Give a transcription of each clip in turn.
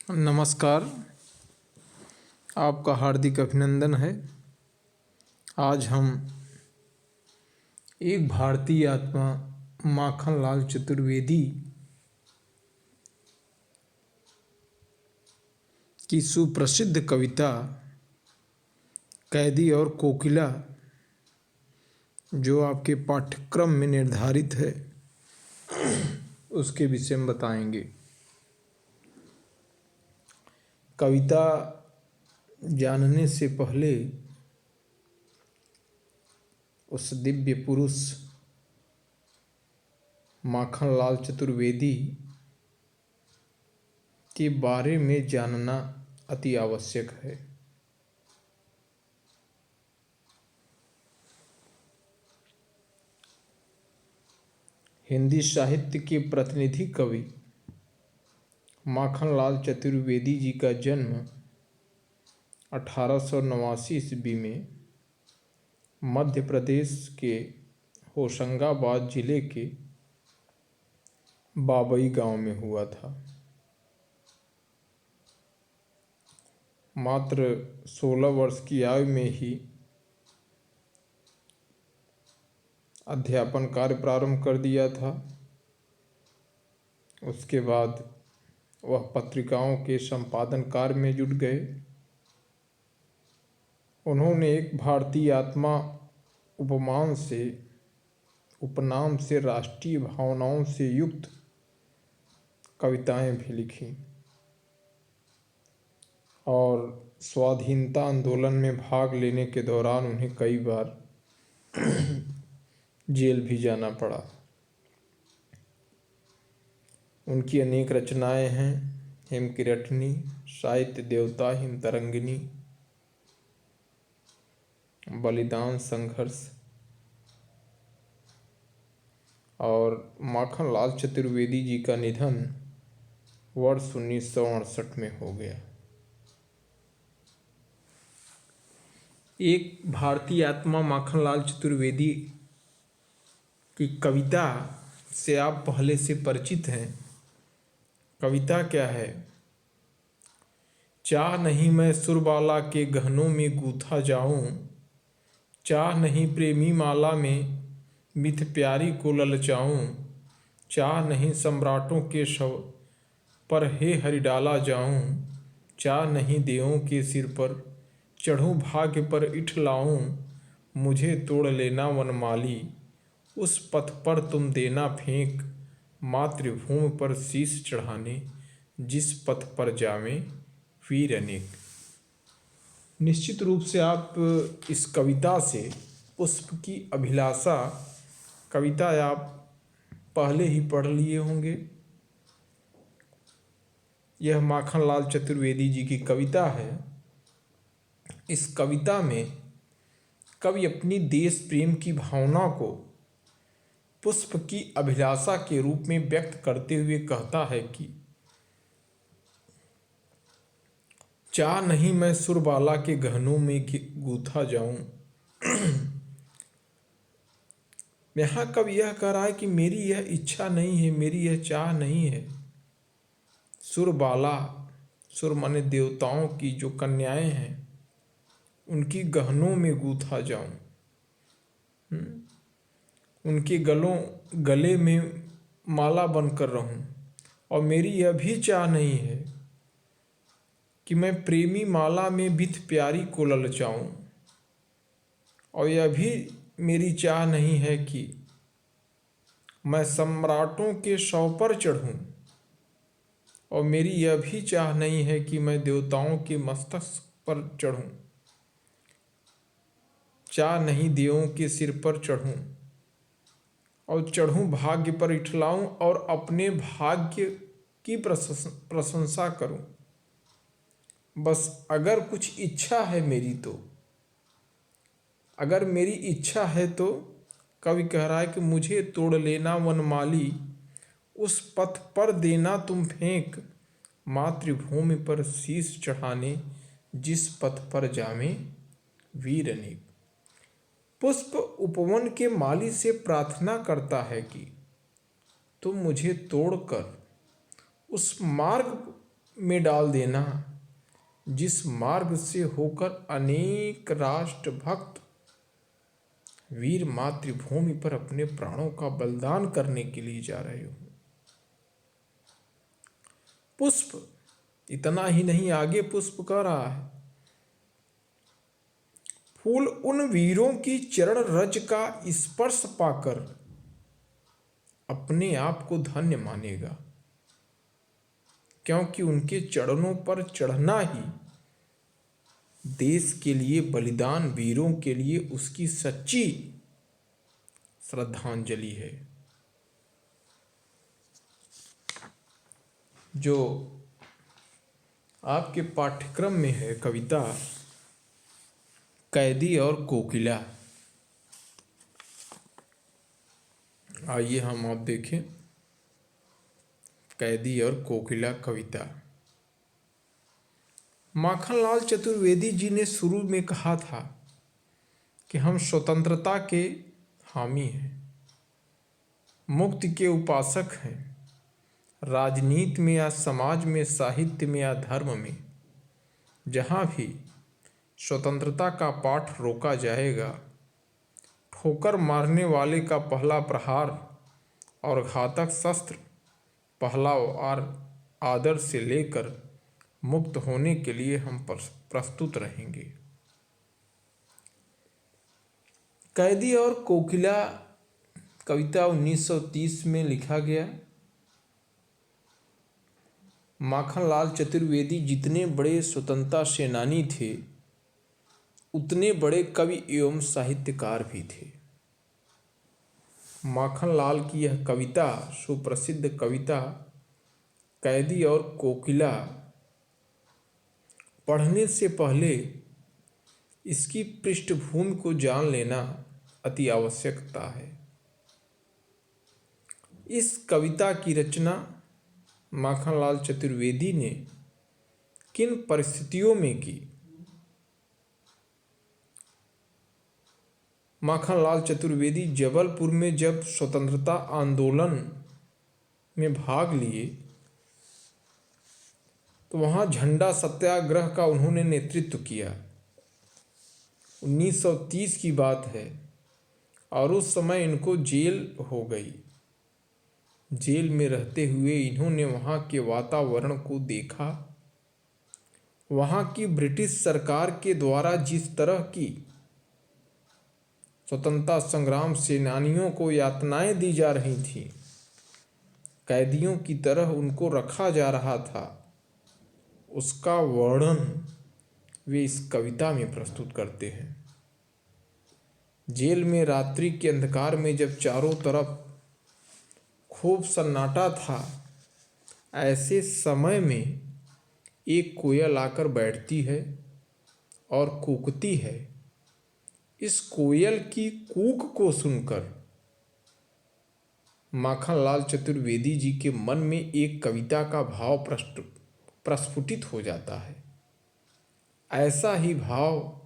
नमस्कार। आपका हार्दिक अभिनंदन है। आज हम एक भारतीय आत्मा माखनलाल चतुर्वेदी की सुप्रसिद्ध कविता कैदी और कोकिला, जो आपके पाठ्यक्रम में निर्धारित है, उसके विषय में बताएंगे। कविता जानने से पहले उस दिव्य पुरुष माखनलाल चतुर्वेदी के बारे में जानना अति आवश्यक है। हिंदी साहित्य के प्रतिनिधि कवि माखनलाल चतुर्वेदी जी का जन्म 1889 ईस्वी में मध्य प्रदेश के होशंगाबाद जिले के बाबई गांव में हुआ था। मात्र 16 वर्ष की आयु में ही अध्यापन कार्य प्रारंभ कर दिया था। उसके बाद वह पत्रिकाओं के संपादन कार्य में जुट गए। उन्होंने एक भारतीय आत्मा उपनाम से राष्ट्रीय भावनाओं से युक्त कविताएं भी लिखी और स्वाधीनता आंदोलन में भाग लेने के दौरान उन्हें कई बार जेल भी जाना पड़ा। उनकी अनेक रचनाएं हैं। हेमकिरटनी, साहित्य देवता, हिमतरंगिनी, बलिदान संघर्ष। और माखनलाल चतुर्वेदी जी का निधन वर्ष 1968 में हो गया। एक भारतीय आत्मा माखनलाल चतुर्वेदी की कविता से आप पहले से परिचित हैं। कविता क्या है? चाह नहीं मैं सुरबाला के गहनों में गूथा जाऊं, चाह नहीं प्रेमी माला में मिथ प्यारी को ललचाऊं, चाह नहीं सम्राटों के शव पर हे हरि डाला जाऊं, चाह नहीं देवों के सिर पर चढ़ूं भाग्य पर इठलाऊं, मुझे तोड़ लेना वनमाली, उस पथ पर तुम देना फेंक, मातृभूमि पर शीश चढ़ाने जिस पथ पर जावें वीर अनेक। निश्चित रूप से आप इस कविता से पुष्प की अभिलाषा कविता आप पहले ही पढ़ लिए होंगे। यह माखनलाल चतुर्वेदी जी की कविता है। इस कविता में कवि अपनी देश प्रेम की भावना को पुष्प की अभिलाषा के रूप में व्यक्त करते हुए कहता है कि चाह नहीं मैं सुरबाला के गहनों में गूथा जाऊं। यहाँ कवि यह कह रहा है कि मेरी यह इच्छा नहीं है, मेरी यह चाह नहीं है सुरबाला, सुर माने देवताओं की जो कन्याएं हैं उनकी गहनों में गूथा जाऊं, उनके गले में माला बनकर रहूं। और मेरी यह भी चाह नहीं है कि मैं प्रेमी माला में बिथ प्यारी को ललचाऊं, और यह भी मेरी चाह नहीं है कि मैं सम्राटों के शव पर चढ़ूं, और मेरी यह भी चाह नहीं है कि मैं देवताओं के मस्तक पर चढ़ूं, चाह नहीं देवों के सिर पर चढ़ूं और चढ़ूं भाग्य पर इठलाऊं और अपने भाग्य की प्रशंसा करूं। बस अगर कुछ इच्छा है मेरी, तो अगर मेरी इच्छा है तो कवि कह रहा है कि मुझे तोड़ लेना वनमाली, उस पथ पर देना तुम फेंक, मातृभूमि पर शीश चढ़ाने जिस पथ पर जावें वीर अनेक। पुष्प उपवन के माली से प्रार्थना करता है कि तुम मुझे तोड़कर उस मार्ग में डाल देना, जिस मार्ग से होकर अनेक राष्ट्रभक्त वीर मातृभूमि पर अपने प्राणों का बलिदान करने के लिए जा रहे हो। पुष्प इतना ही नहीं, आगे पुष्प कह रहा है, फूल उन वीरों की चरण रज का स्पर्श पाकर अपने आप को धन्य मानेगा, क्योंकि उनके चरणों पर चढ़ना ही देश के लिए बलिदान वीरों के लिए उसकी सच्ची श्रद्धांजलि है। जो आपके पाठ्यक्रम में है कविता कैदी और कोकिला, आइए हम आप देखें कैदी और कोकिला कविता। माखनलाल चतुर्वेदी जी ने शुरू में कहा था कि हम स्वतंत्रता के हामी हैं, मुक्ति के उपासक हैं। राजनीति में या समाज में, साहित्य में या धर्म में, जहाँ भी स्वतंत्रता का पाठ रोका जाएगा, ठोकर मारने वाले का पहला प्रहार और घातक शस्त्र पहला वार आदर से लेकर मुक्त होने के लिए हम प्रस्तुत रहेंगे। कैदी और कोकिला कविता 1930 में लिखा गया। माखनलाल चतुर्वेदी जितने बड़े स्वतंत्रता सेनानी थे, उतने बड़े कवि एवं साहित्यकार भी थे। माखनलाल की यह कविता, सुप्रसिद्ध कविता कैदी और कोकिला, पढ़ने से पहले इसकी पृष्ठभूमि को जान लेना अति आवश्यकता है। इस कविता की रचना माखनलाल चतुर्वेदी ने किन परिस्थितियों में की? माखनलाल चतुर्वेदी जबलपुर में जब स्वतंत्रता आंदोलन में भाग लिए तो वहाँ झंडा सत्याग्रह का उन्होंने नेतृत्व किया। 1930 की बात है और उस समय इनको जेल हो गई। जेल में रहते हुए इन्होंने वहाँ के वातावरण को देखा, वहाँ की ब्रिटिश सरकार के द्वारा जिस तरह की स्वतंत्रता संग्राम सेनानियों को यातनाएं दी जा रही थीं, कैदियों की तरह उनको रखा जा रहा था, उसका वर्णन वे इस कविता में प्रस्तुत करते हैं। जेल में रात्रि के अंधकार में जब चारों तरफ खूब सन्नाटा था, ऐसे समय में एक कोयल आकर बैठती है और कूकती है। इस कोयल की कूक को सुनकर माखनलाल चतुर्वेदी जी के मन में एक कविता का भाव प्रस्फुटित हो जाता है। ऐसा ही भाव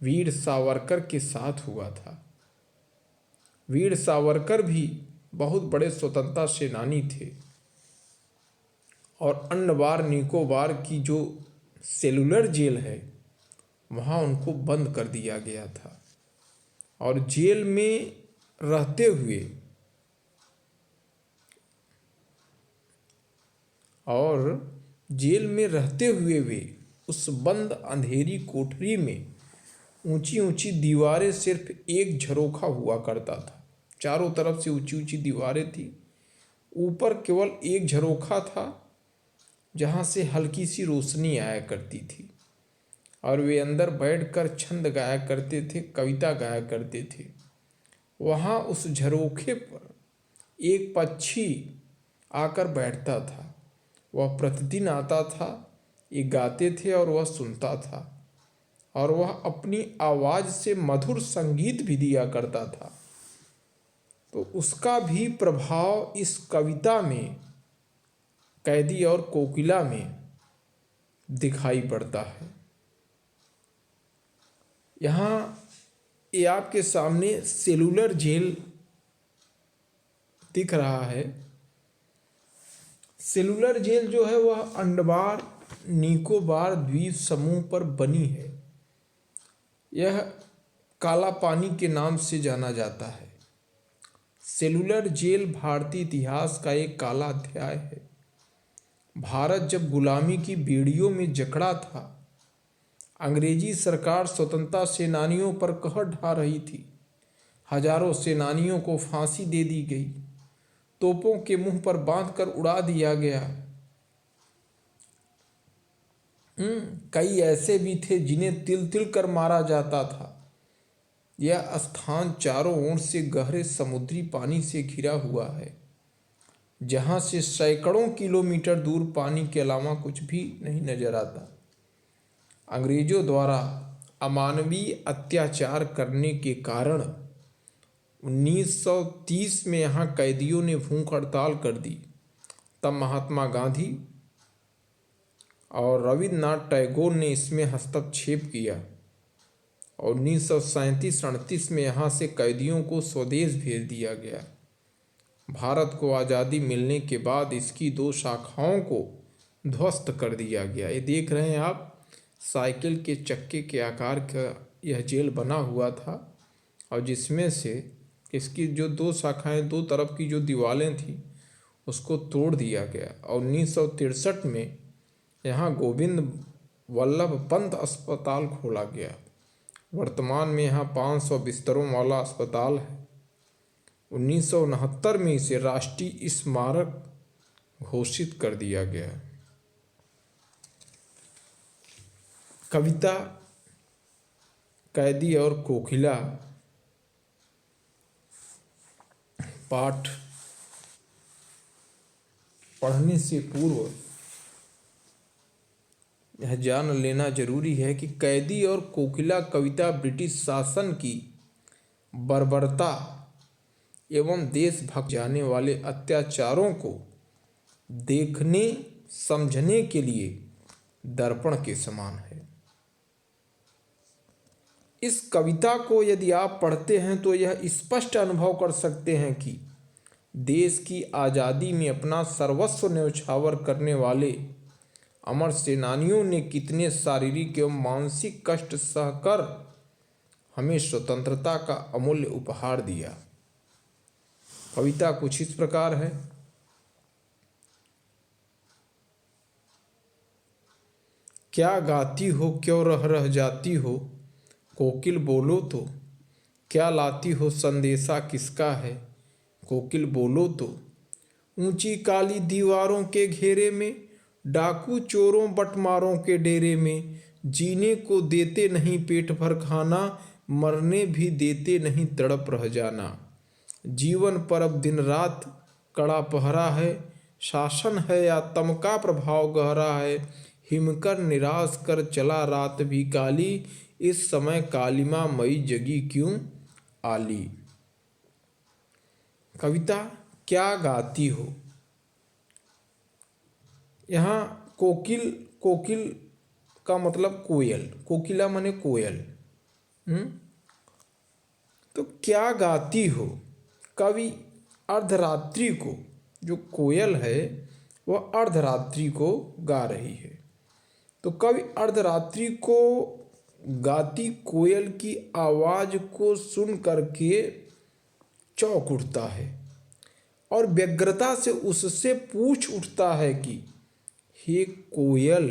वीर सावरकर के साथ हुआ था। वीर सावरकर भी बहुत बड़े स्वतंत्रता सेनानी थे और अंडमान निकोबार की जो सेलुलर जेल है, वहाँ उनको बंद कर दिया गया था और जेल में रहते हुए वे उस बंद अंधेरी कोठरी में, ऊंची ऊंची दीवारें, सिर्फ एक झरोखा हुआ करता था। चारों तरफ से ऊंची ऊंची दीवारें थी, ऊपर केवल एक झरोखा था जहाँ से हल्की सी रोशनी आया करती थी और वे अंदर बैठकर छंद गाया करते थे, कविता गाया करते थे। वहाँ उस झरोखे पर एक पक्षी आकर बैठता था। वह प्रतिदिन आता था, ये गाते थे और वह सुनता था और वह अपनी आवाज़ से मधुर संगीत भी दिया करता था। तो उसका भी प्रभाव इस कविता में, कैदी और कोकिला में दिखाई पड़ता है। यहाँ ये आपके सामने सेलुलर जेल दिख रहा है। सेलुलर जेल जो है वह अंडमान निकोबार द्वीप समूह पर बनी है। यह काला पानी के नाम से जाना जाता है। सेलुलर जेल भारतीय इतिहास का एक काला अध्याय है। भारत जब गुलामी की बेड़ियों में जकड़ा था, अंग्रेजी सरकार स्वतंत्रता सेनानियों पर कहर ढा रही थी। हजारों सेनानियों को फांसी दे दी गई, तोपों के मुंह पर बांधकर उड़ा दिया गया। कई ऐसे भी थे जिन्हें तिल तिल कर मारा जाता था। यह स्थान चारों ओर से गहरे समुद्री पानी से घिरा हुआ है, जहां से सैकड़ों किलोमीटर दूर पानी के अलावा कुछ भी नहीं नजर आता। अंग्रेजों द्वारा अमानवीय अत्याचार करने के कारण 1930 में यहाँ कैदियों ने भूख हड़ताल कर दी। तब महात्मा गांधी और रविन्द्रनाथ टैगोर ने इसमें हस्तक्षेप किया और 1937-38 में यहाँ से कैदियों को स्वदेश भेज दिया गया। भारत को आज़ादी मिलने के बाद इसकी 2 शाखाओं को ध्वस्त कर दिया गया। ये देख रहे हैं आप, साइकिल के चक्के के आकार का यह जेल बना हुआ था और जिसमें से इसकी जो 2 शाखाएं, 2 तरफ की जो दीवारें थी उसको तोड़ दिया गया और 1963 में यहाँ गोविंद वल्लभ पंत अस्पताल खोला गया। वर्तमान में यहाँ 500 बिस्तरों वाला अस्पताल है। 1969 में इसे राष्ट्रीय स्मारक घोषित कर दिया गया। कविता कैदी और कोकिला पाठ पढ़ने से पूर्व यह जान लेना जरूरी है कि कैदी और कोकिला कविता ब्रिटिश शासन की बर्बरता एवं देशभक्त जाने वाले अत्याचारों को देखने समझने के लिए दर्पण के समान है। इस कविता को यदि आप पढ़ते हैं तो यह स्पष्ट अनुभव कर सकते हैं कि देश की आज़ादी में अपना सर्वस्व न्यौछावर करने वाले अमर सेनानियों ने कितने शारीरिक एवं मानसिक कष्ट सहकर हमें स्वतंत्रता का अमूल्य उपहार दिया। कविता कुछ इस प्रकार है। क्या गाती हो, क्यों रह रह जाती हो, कोकिल बोलो तो। क्या लाती हो, संदेशा किसका है, कोकिल बोलो तो। ऊंची काली दीवारों के घेरे में, डाकू चोरों बटमारों के डेरे में, जीने को देते नहीं पेट भर खाना, मरने भी देते नहीं तड़प रह जाना। जीवन पर अब दिन रात कड़ा पहरा है, शासन है या तम का प्रभाव गहरा है। हिमकर निराश कर चला रात भी काली, इस समय कालिमा मई जगी क्यों आली। कविता क्या गाती हो। यहाँ कोकिल, कोकिल का मतलब कोयल, कोकिला माने कोयल। तो क्या गाती हो, कवि अर्धरात्रि को, जो कोयल है वह अर्धरात्रि को गा रही है। तो कवि अर्धरात्रि को गाती कोयल की आवाज को सुन करके चौंक उठता है और व्यग्रता से उससे पूछ उठता है कि हे कोयल,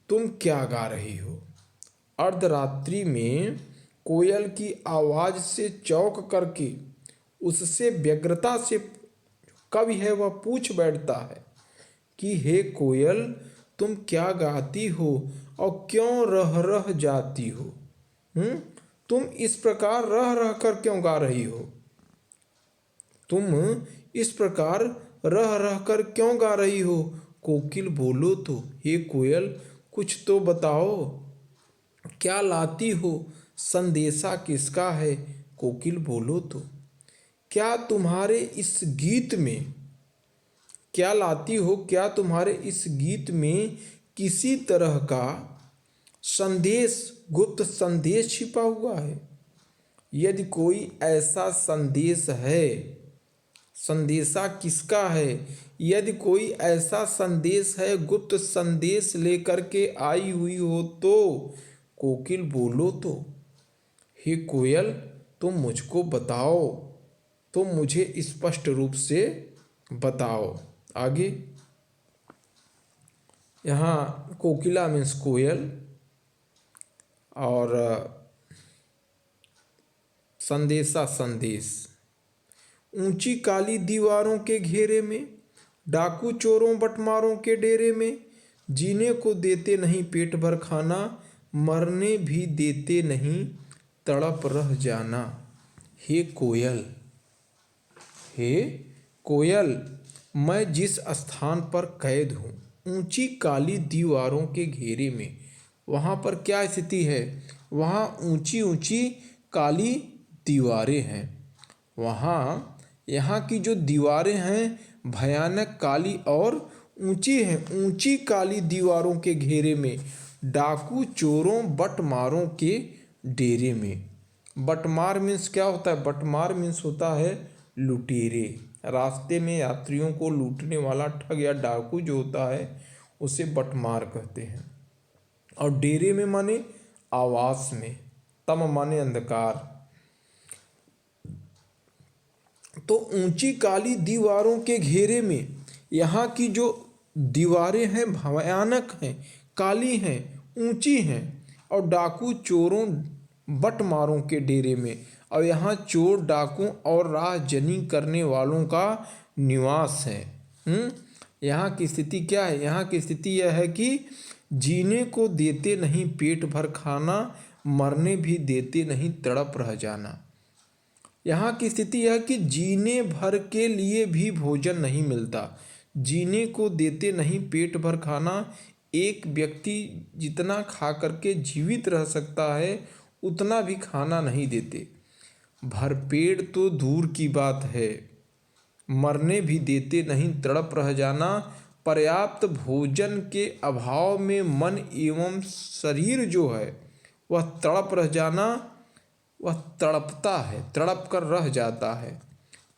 तुम क्या गा रही हो। अर्धरात्रि में कोयल की आवाज से चौंक करके उससे व्यग्रता से कवि है वह पूछ बैठता है कि हे कोयल, तुम क्या गाती हो और क्यों रह रह जाती हो। तुम इस प्रकार रह रह कर क्यों गा रही हो। तुम इस प्रकार रह रह कर क्यों गा रही हो। कोकिल बोलो तो, हे कोयल कुछ तो बताओ। क्या लाती हो, संदेशा किसका है, कोकिल बोलो तो। क्या तुम्हारे इस गीत में, क्या लाती हो, क्या तुम्हारे इस गीत में किसी तरह का संदेश, गुप्त संदेश छिपा हुआ है। यदि कोई ऐसा संदेश है, संदेशा किसका है? यदि कोई ऐसा संदेश है, गुप्त संदेश लेकर के आई हुई हो तो कोकिल बोलो तो। हे कोयल, तुम मुझको बताओ, तुम मुझे स्पष्ट रूप से बताओ। आगे यहाँ कोकिला मीन्स कोयल और संदेशा संदेश। ऊंची काली दीवारों के घेरे में, डाकू चोरों बटमारों के डेरे में, जीने को देते नहीं पेट भर खाना, मरने भी देते नहीं तड़प रह जाना। हे कोयल, हे कोयल, मैं जिस स्थान पर कैद हूँ, ऊंची काली दीवारों के घेरे में, वहाँ पर क्या स्थिति है? वहाँ ऊंची ऊंची काली दीवारें हैं। वहाँ यहाँ की जो दीवारें हैं भयानक काली और ऊंची हैं। ऊंची काली दीवारों के घेरे में, डाकू चोरों बटमारों के डेरे में। बटमार मीन्स क्या होता है? बटमार मीन्स होता है लुटेरे। रास्ते में यात्रियों को लूटने वाला ठग या डाकू जो होता है उसे बटमार कहते हैं। और डेरे में माने आवास में, तम माने अंधकार। तो ऊंची काली दीवारों के घेरे में यहाँ की जो दीवारें हैं भयानक हैं, काली हैं, ऊंची हैं। और डाकू चोरों बटमारों के डेरे में, और यहाँ चोर डाकू और राहजनी करने वालों का निवास है। यहाँ की स्थिति क्या है? यहाँ की स्थिति यह है कि जीने को देते नहीं पेट भर खाना, मरने भी देते नहीं तड़प रह जाना। यहाँ की स्थिति यह है कि जीने भर के लिए भी भोजन नहीं मिलता, जीने को देते नहीं पेट भर खाना। एक व्यक्ति जितना खा करके जीवित रह सकता है उतना भी खाना नहीं देते। भरपेट तो दूर की बात है, मरने भी देते नहीं तड़प रह जाना। पर्याप्त भोजन के अभाव में मन एवं शरीर जो है वह तड़प रह जाना, वह तड़पता है, तड़प कर रह जाता है।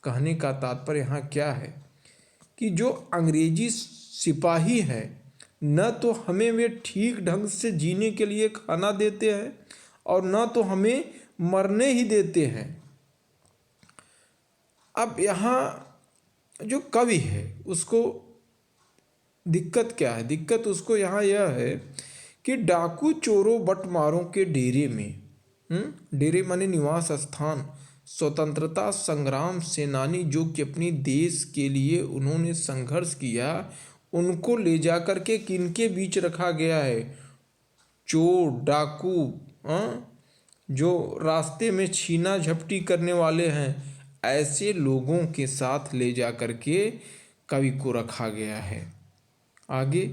कहने का तात्पर्य यहाँ क्या है कि जो अंग्रेजी सिपाही हैं, न तो हमें वे ठीक ढंग से जीने के लिए खाना देते हैं और न तो हमें मरने ही देते हैं। अब यहाँ जो कवि है उसको दिक्कत क्या है? दिक्कत उसको यहाँ यह है कि डाकू चोरों बटमारों के डेरे में, डेरे माने निवास स्थान, स्वतंत्रता संग्राम सेनानी जो कि अपनी देश के लिए उन्होंने संघर्ष किया, उनको ले जाकर के किनके बीच रखा गया है? चोर डाकू, जो रास्ते में छीना झपटी करने वाले हैं, ऐसे लोगों के साथ ले जाकर के कवि को रखा गया है। आगे,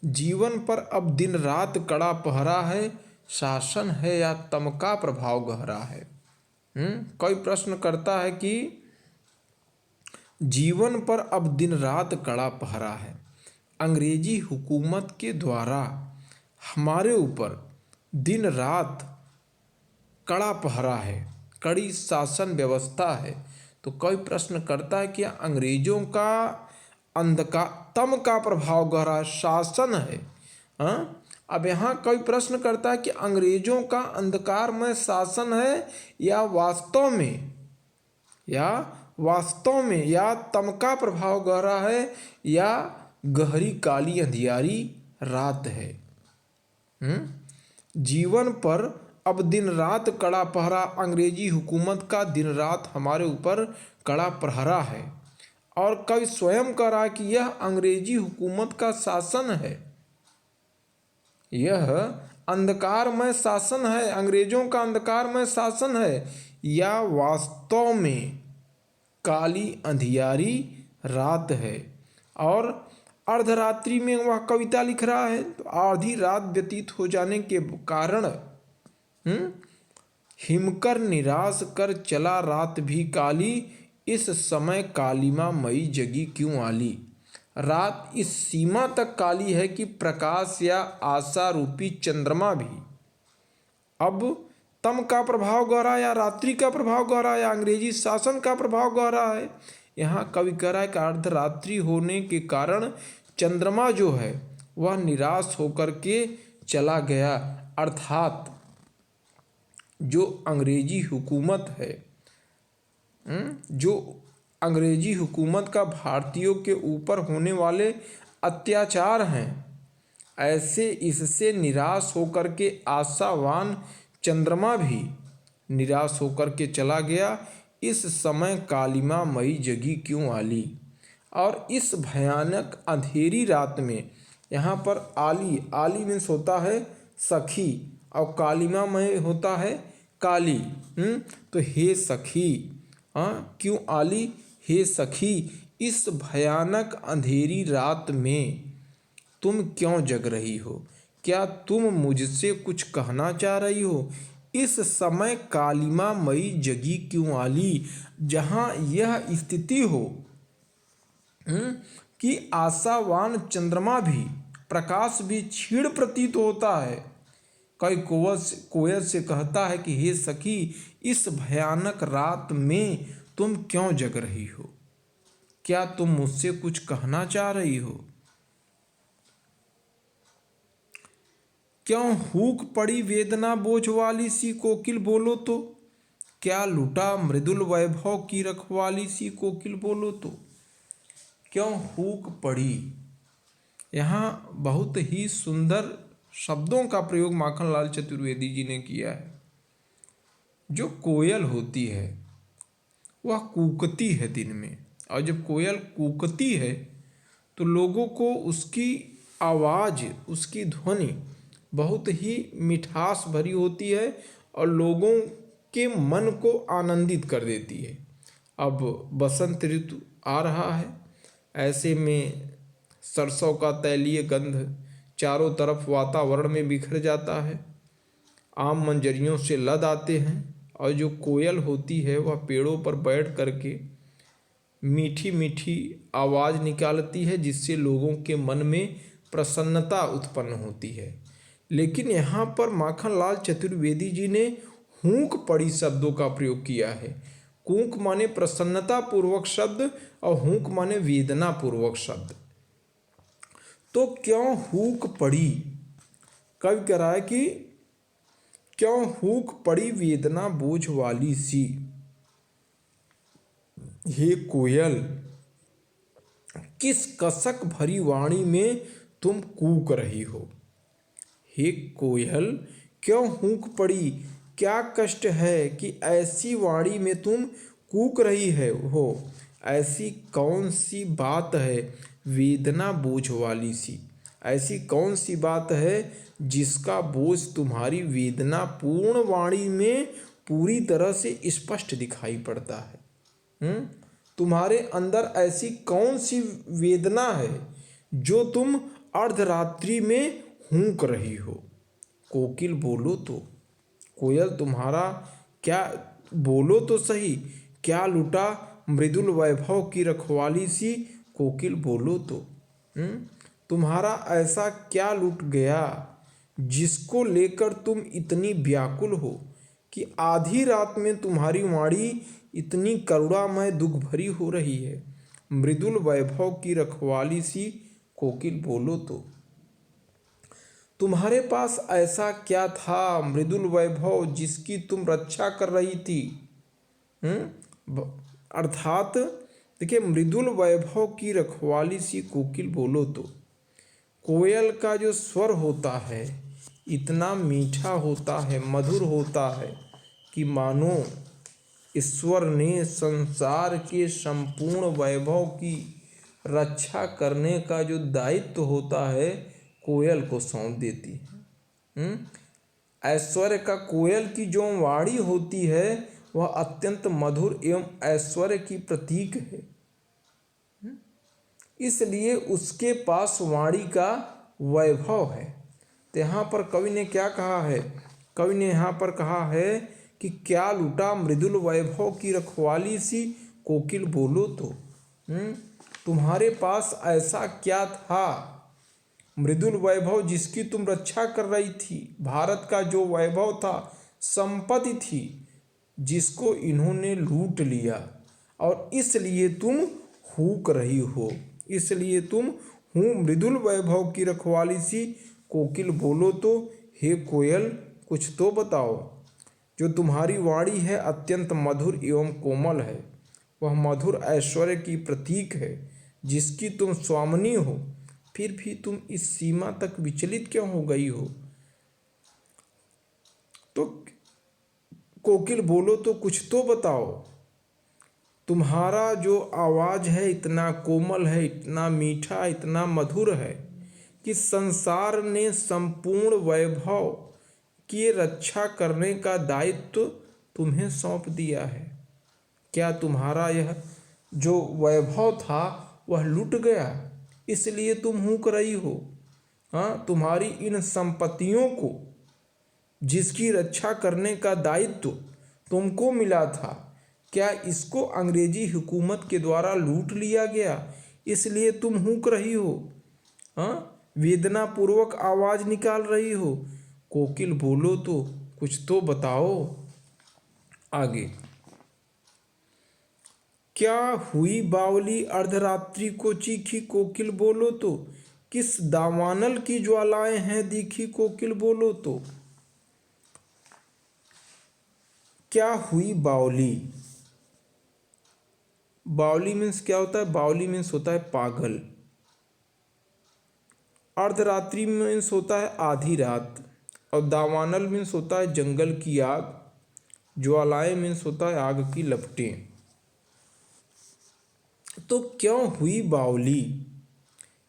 जीवन पर अब दिन रात कड़ा पहरा है, शासन है या तम का प्रभाव गहरा है। कोई प्रश्न करता है कि जीवन पर अब दिन रात कड़ा पहरा है, अंग्रेजी हुकूमत के द्वारा हमारे ऊपर दिन रात कड़ा पहरा है, कड़ी शासन व्यवस्था है। तो कोई प्रश्न करता है कि अंग्रेजों का अंधकार, तम का प्रभाव गहरा, शासन है। अब यहाँ कोई प्रश्न करता है कि अंग्रेजों का अंधकारमय शासन है या वास्तव में, या तम का प्रभाव गहरा है, या गहरी काली अंधियारी रात है। जीवन पर अब दिन रात कड़ा पहरा, अंग्रेजी हुकूमत का दिन रात हमारे ऊपर कड़ा प्रहरा है। और कवि स्वयं कह रहा है कि यह अंग्रेजी हुकूमत का शासन है, यह अंधकारमय शासन है, अंग्रेजों का अंधकारमय शासन है, या वास्तव में काली अंधियारी रात है। और अर्धरात्रि में वह कविता लिख रहा है, तो आधी रात व्यतीत हो जाने के कारण हिमकर निराश कर चला रात भी काली, इस समय कालिमा मई जगी क्यों आली। रात इस सीमा तक काली है कि प्रकाश या आशा रूपी चंद्रमा भी अब तम का प्रभाव गहरा या रात्रि का प्रभाव गहरा या अंग्रेजी शासन का प्रभाव गहरा है, यहाँ कवि कह रहा है कि अर्धरात्रि होने के कारण चंद्रमा जो है वह निराश होकर के चला गया। अर्थात जो अंग्रेजी हुकूमत है, जो अंग्रेजी हुकूमत का भारतीयों के ऊपर होने वाले अत्याचार हैं, ऐसे इससे निराश होकर के आशावान चंद्रमा भी निराश होकर के चला गया। इस समय कालिमा मई जगी क्यों आली। और इस भयानक अंधेरी रात में, यहाँ पर आली, आली मीन्स होता है सखी, और कालिमा मई होता है काली। तो हे सखी, क्यों आली, हे सखी, इस भयानक अंधेरी रात में तुम क्यों जग रही हो। क्या तुम मुझसे कुछ कहना चाह रही हो। इस समय कालिमा मई जगी क्यों आली। जहाँ यह स्थिति हो कि आशावान चंद्रमा भी, प्रकाश भी क्षीण प्रतीत होता है। कई कोयल से कहता है कि हे सखी, इस भयानक रात में तुम क्यों जग रही हो। क्या तुम मुझसे कुछ कहना चाह रही हो। क्यों हुक पड़ी वेदना बोझ वाली सी कोकिल बोलो तो। क्या लुटा मृदुल वैभव की रखवाली सी कोकिल बोलो तो। क्यों हुक पड़ी। यहाँ बहुत ही सुंदर शब्दों का प्रयोग माखनलाल चतुर्वेदी जी ने किया है। जो कोयल होती है वह कूकती है दिन में, और जब कोयल कूकती है तो लोगों को उसकी आवाज़, उसकी ध्वनि बहुत ही मिठास भरी होती है और लोगों के मन को आनंदित कर देती है। अब बसंत ऋतु आ रहा है, ऐसे में सरसों का तैलीय गंध चारों तरफ वातावरण में बिखर जाता है, आम मंजरियों से लद आते हैं, और जो कोयल होती है वह पेड़ों पर बैठ करके मीठी मीठी आवाज़ निकालती है, जिससे लोगों के मन में प्रसन्नता उत्पन्न होती है। लेकिन यहाँ पर माखनलाल चतुर्वेदी जी ने हूक पड़ी शब्दों का प्रयोग किया है। कूक माने प्रसन्नता पूर्वक शब्द और हूक माने वेदना पूर्वक शब्द। तो क्यों हूक पड़ी, कवि कह रहा है कि क्यों हूक पड़ी वेदना बोझ वाली सी। हे कोयल, किस कसक भरी वाणी में तुम कूक रही हो। हे कोयल, क्यों हूक पड़ी, क्या कष्ट है कि ऐसी वाणी में तुम कूक रही हो। ऐसी कौन सी बात है वेदना बोझ वाली सी। ऐसी कौन सी बात है जिसका बोझ तुम्हारी वेदना पूर्ण वाणी में पूरी तरह से स्पष्ट दिखाई पड़ता है। तुम्हारे अंदर ऐसी कौन सी वेदना है जो तुम अर्धरात्रि में हूक रही हो। कोकिल बोलो तो। कोयल तुम्हारा क्या, बोलो तो सही, क्या लुटा मृदुल वैभव की रखवाली सी कोकिल बोलो तो। तुम्हारा ऐसा क्या लुट गया जिसको लेकर तुम इतनी व्याकुल हो कि आधी रात में तुम्हारी वाणी इतनी करुणामय दुख भरी हो रही है। मृदुल वैभव की रखवाली सी कोकिल बोलो तो। तुम्हारे पास ऐसा क्या था मृदुल वैभव जिसकी तुम रक्षा कर रही थी। अर्थात देखिए, मृदुल वैभव की रखवाली सी कोकिल बोलो तो। कोयल का जो स्वर होता है इतना मीठा होता है, मधुर होता है कि मानो ईश्वर ने संसार के संपूर्ण वैभव की रक्षा करने का जो दायित्व होता है कोयल को सौंप देती है। ऐश्वर्य का कोयल की जो वाणी होती है वह अत्यंत मधुर एवं ऐश्वर्य की प्रतीक है। इसलिए उसके पास वाणी का वैभव है। तो यहाँ पर कवि ने क्या कहा है, कवि ने यहाँ पर कहा है कि क्या लुटा मृदुल वैभव की रखवाली सी कोकिल बोलो तो। तुम्हारे पास ऐसा क्या था मृदुल वैभव जिसकी तुम रक्षा कर रही थी। भारत का जो वैभव था, संपत्ति थी, जिसको इन्होंने लूट लिया। और इसलिए तुम हूक रही हो, इसलिए तुम हूँ मृदुल वैभव की रखवाली सी। कोकिल बोलो तो, हे कोयल कुछ तो बताओ। जो तुम्हारी वाणी है अत्यंत मधुर एवं कोमल है, वह मधुर ऐश्वर्य की प्रतीक है जिसकी तुम स्वामिनी हो, फिर भी तुम इस सीमा तक विचलित क्यों हो गई हो? तो कोकिल बोलो तो कुछ तो बताओ। तुम्हारा जो आवाज़ है इतना कोमल है, इतना मीठा, इतना मधुर है कि संसार ने संपूर्ण वैभव की रक्षा करने का दायित्व तुम्हें सौंप दिया है। क्या तुम्हारा यह जो वैभव था वह लुट गया, इसलिए तुम हूँक रही हो? हाँ, तुम्हारी इन संपत्तियों को जिसकी रक्षा करने का दायित्व तुमको मिला था, क्या इसको अंग्रेजी हुकूमत के द्वारा लूट लिया गया, इसलिए तुम हूँक रही हो? हाँ, वेदना पूर्वक आवाज निकाल रही हो। कोकिल बोलो तो कुछ तो बताओ। आगे, क्या हुई बावली अर्धरात्रि को चीखी? कोकिल बोलो तो, किस दावानल की ज्वालाएं हैं दिखी? कोकिल बोलो तो, क्या हुई बावली? बावली मीन्स क्या होता है? बावली मीन्स होता है पागल। अर्धरात्रि मीन्स होता है आधी रात, और दावानल मीन्स होता है जंगल की आग, ज्वालाएं मीन्स होता है आग की लपटें। तो क्यों हुई बावली?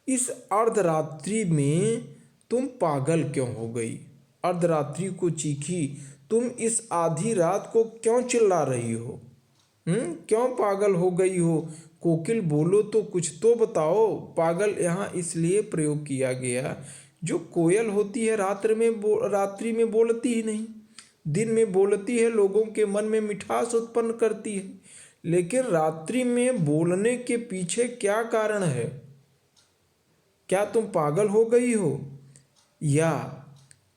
इस अर्धरात्रि में तुम पागल क्यों हो गई? अर्धरात्रि को चीखी, तुम इस आधी रात को क्यों चिल्ला रही हो? क्यों पागल हो गई हो? कोकिल बोलो तो कुछ तो बताओ। पागल यहाँ इसलिए प्रयोग किया गया, जो कोयल होती है रात्रि में बोलती ही नहीं, दिन में बोलती है, लोगों के मन में मिठास उत्पन्न करती है, लेकिन रात्रि में बोलने के पीछे क्या कारण है? क्या तुम पागल हो गई हो? या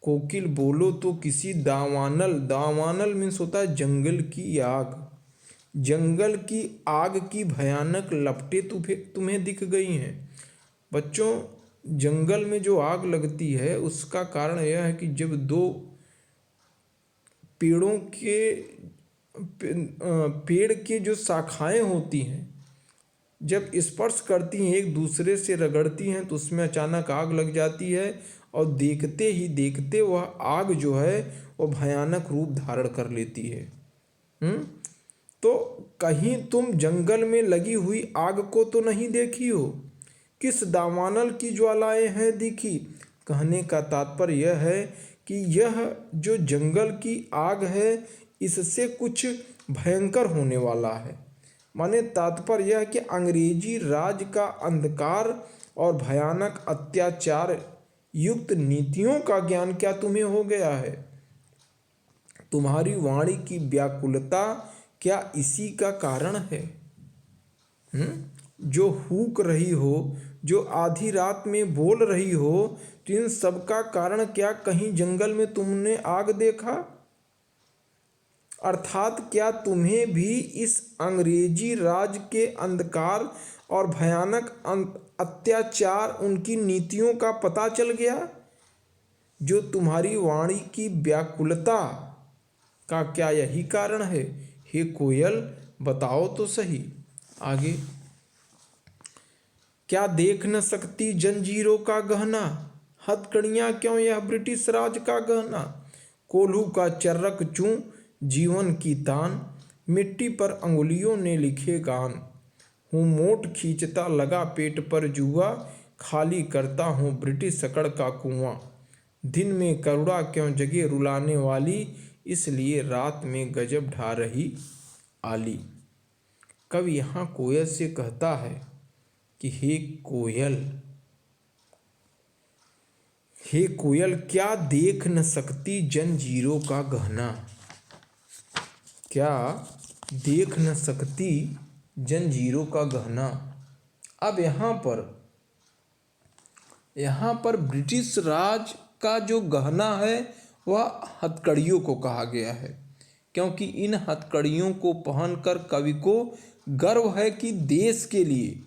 कोकिल बोलो तो किसी दावानल मीन्स होता है जंगल की आग, जंगल की आग की भयानक लपटें तुम्हें दिख गई हैं। बच्चों, जंगल में जो आग लगती है उसका कारण यह है कि जब दो पेड़ के जो शाखाएं होती हैं, जब स्पर्श करती हैं, एक दूसरे से रगड़ती हैं, तो उसमें अचानक आग लग जाती है, और देखते ही देखते वह आग जो है वो भयानक रूप धारण कर लेती है। तो कहीं तुम जंगल में लगी हुई आग को तो नहीं देखी हो? किस दावानल की ज्वालाएं हैं दिखी? कहने का तात्पर्य यह है कि यह जो जंगल की आग है इससे कुछ भयंकर होने वाला है। माने तात्पर्य यह है कि अंग्रेजी राज का अंधकार और भयानक अत्याचार युक्त नीतियों का ज्ञान क्या तुम्हें हो गया है? तुम्हारी वाणी की व्याकुलता क्या इसी का कारण है? जो हूक रही हो, जो आधी रात में बोल रही हो, तो इन सब का कारण क्या कहीं जंगल में तुमने आग देखा? अर्थात क्या तुम्हें भी इस अंग्रेजी राज के अंधकार और भयानक अत्याचार उनकी नीतियों का पता चल गया? जो तुम्हारी वाणी की व्याकुलता का क्या यही कारण है? हे कोयल बताओ तो सही। आगे, क्या देख न सकती जंजीरों का गहना? हथकड़ियाँ क्यों यह ब्रिटिश राज का गहना? कोल्हू का चर्रक चूं जीवन की तान, मिट्टी पर अंगुलियों ने लिखे गान। हूँ मोट खींचता लगा पेट पर जुआ, खाली करता हूँ ब्रिटिश सकड़ का कुआं। दिन में करुणा क्यों जगे रुलाने वाली, इसलिए रात में गजब ढा रही आली। कवि यहाँ कोयल से कहता है कि हे कोयल क्या देख न सकती जंजीरों का गहना? क्या देख न सकती जंजीरों का गहना? अब यहाँ पर ब्रिटिश राज का जो गहना है वह हथकड़ियों को कहा गया है। क्योंकि इन हथकड़ियों को पहनकर कवि को गर्व है कि देश के लिए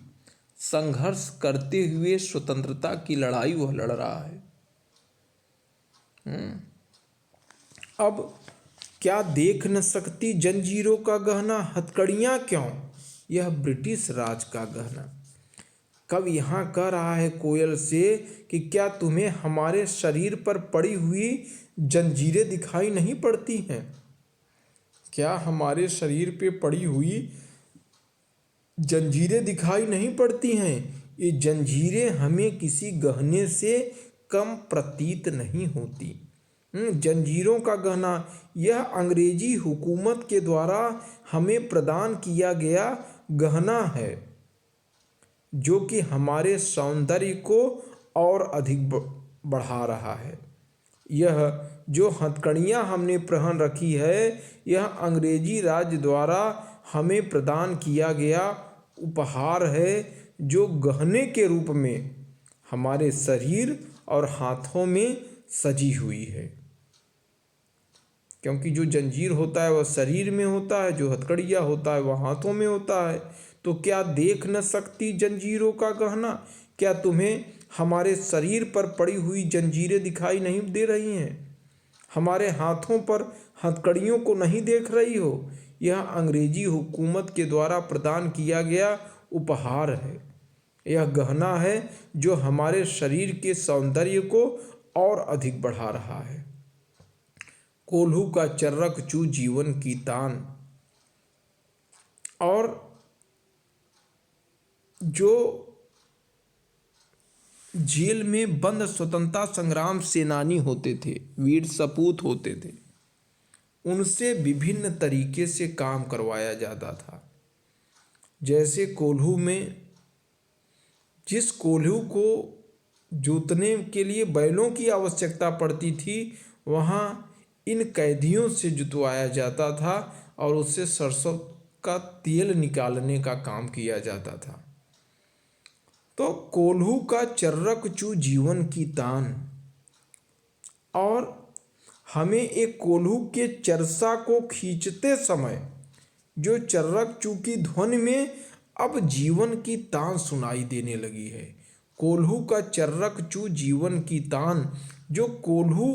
संघर्ष करते हुए स्वतंत्रता की लड़ाई वह लड़ रहा है। अब क्या देख न सकती जंजीरों का गहना, हथकड़ियाँ क्यों यह ब्रिटिश राज का गहना। कब यहाँ कह रहा है कोयल से कि क्या तुम्हें हमारे शरीर पर पड़ी हुई जंजीरें दिखाई नहीं पड़ती हैं। क्या हमारे शरीर पे पड़ी हुई जंजीरें दिखाई नहीं पड़ती हैं। ये जंजीरें हमें किसी गहने से कम प्रतीत नहीं होती। जंजीरों का गहना यह अंग्रेजी हुकूमत के द्वारा हमें प्रदान किया गया गहना है, जो कि हमारे सौंदर्य को और अधिक बढ़ा रहा है। यह जो हथकड़ियाँ हमने पहन रखी है, यह अंग्रेजी राज द्वारा हमें प्रदान किया गया उपहार है, जो गहने के रूप में हमारे शरीर और हाथों में सजी हुई है। क्योंकि जो जंजीर होता है वह शरीर में होता है, जो हथकड़ियाँ होता है वह हाथों में होता है। तो क्या देख न सकती जंजीरों का गहना, क्या तुम्हें हमारे शरीर पर पड़ी हुई जंजीरें दिखाई नहीं दे रही हैं। हमारे हाथों पर हथकड़ियों को नहीं देख रही हो। यह अंग्रेजी हुकूमत के द्वारा प्रदान किया गया उपहार है। यह गहना है जो हमारे शरीर के सौंदर्य को और अधिक बढ़ा रहा है। कोल्हू का चर्रक चू जीवन की तान। और जो जेल में बंद स्वतंत्रता संग्राम सेनानी होते थे, वीर सपूत होते थे, उनसे विभिन्न तरीके से काम करवाया जाता था। जैसे कोल्हू में जिस कोल्हू को जोतने के लिए बैलों की आवश्यकता पड़ती थी, वहाँ इन कैदियों से जुतवाया जाता था और उससे सरसों का तेल निकालने का काम किया जाता था। तो कोल्हू का चर्रक चू जीवन की तान। और हमें एक कोल्हू के चरसा को खींचते समय जो चर्रक चू की ध्वनि में अब जीवन की तान सुनाई देने लगी है। कोल्हू का चर्रक चू जीवन की तान, जो कोल्हू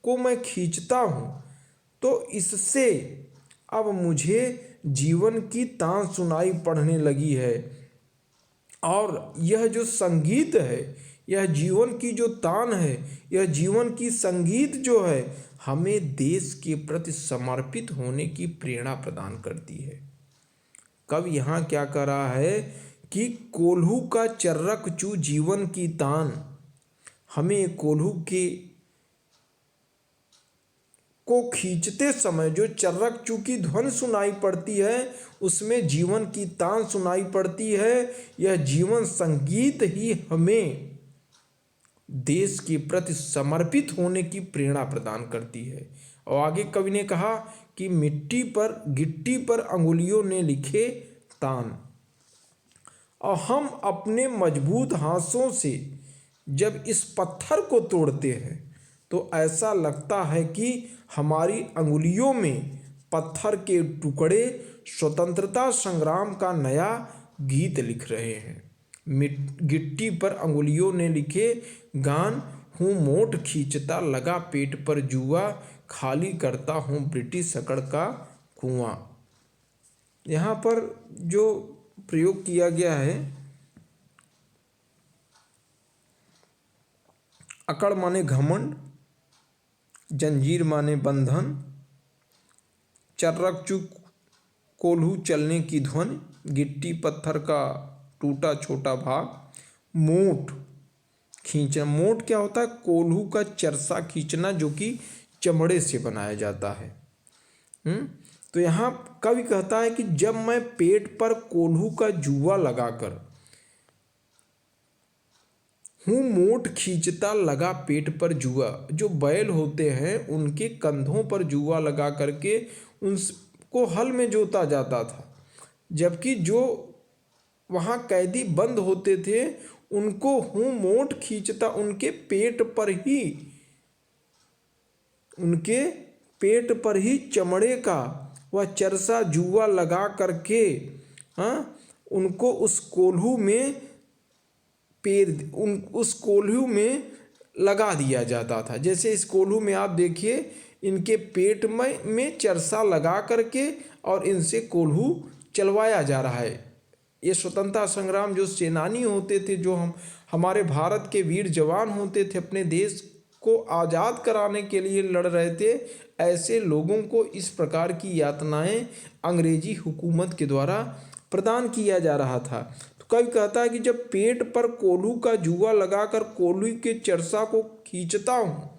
को मैं खींचता हूँ तो इससे अब मुझे जीवन की तान सुनाई पड़ने लगी है। और यह जो संगीत है, यह जीवन की जो तान है, यह जीवन की संगीत जो है, हमें देश के प्रति समर्पित होने की प्रेरणा प्रदान करती है। कब यहाँ क्या कर रहा है कि कोल्हू का चर्रक चू जीवन की तान, हमें कोल्हू के को खींचते समय जो चर्रक चू की ध्वनि सुनाई पड़ती है, उसमें जीवन की तान सुनाई पड़ती है। यह जीवन संगीत ही हमें देश के प्रति समर्पित होने की प्रेरणा प्रदान करती है। और आगे कवि ने कहा कि गिट्टी पर अंगुलियों ने लिखे तान, और हम अपने मजबूत हाथों से जब इस पत्थर को तोड़ते हैं तो ऐसा लगता है कि हमारी अंगुलियों में पत्थर के टुकड़े स्वतंत्रता संग्राम का नया गीत लिख रहे हैं। गिट्टी पर अंगुलियों ने लिखे गान, हूँ मोट खींचता लगा पेट पर जुआ, खाली करता हूँ ब्रिटिश सकड़ का कुआं। यहाँ पर जो प्रयोग किया गया है, अकड़ माने घमंड, जंजीर माने बंधन, चर्रक चू कोल्हू चलने की ध्वनि, गिट्टी पत्थर का टूटा छोटा भाग, मोट खींचना। मोट क्या होता है? कोल्हू का चरसा खींचना, जो कि चमड़े से बनाया जाता है। तो यहाँ कवि कहता है कि जब मैं पेट पर कोल्हू का जुआ लगाकर हूँ मोट खींचता लगा पेट पर जुआ, जो बैल होते हैं उनके कंधों पर जुआ लगा करके उनको हल में जोता जाता था, जबकि जो वहाँ कैदी बंद होते थे उनको हूँ मोट खींचता उनके पेट पर ही चमड़े का वह चरसा जुआ लगा करके उनको उस कोल्हू में उस कोल्हू में लगा दिया जाता था। जैसे इस कोल्हू में आप देखिए, इनके पेट में चरसा लगा करके और इनसे कोल्हू चलवाया जा रहा है। ये स्वतंत्रता संग्राम जो सेनानी होते थे, जो हमारे भारत के वीर जवान होते थे, अपने देश को आज़ाद कराने के लिए लड़ रहे थे, ऐसे लोगों को इस प्रकार की यातनाएं अंग्रेजी हुकूमत के द्वारा प्रदान किया जा रहा था। तो कवि कहता है कि जब पेट पर कोल्हू का जुआ लगाकर कोल्हू के चरसा को खींचता हूँ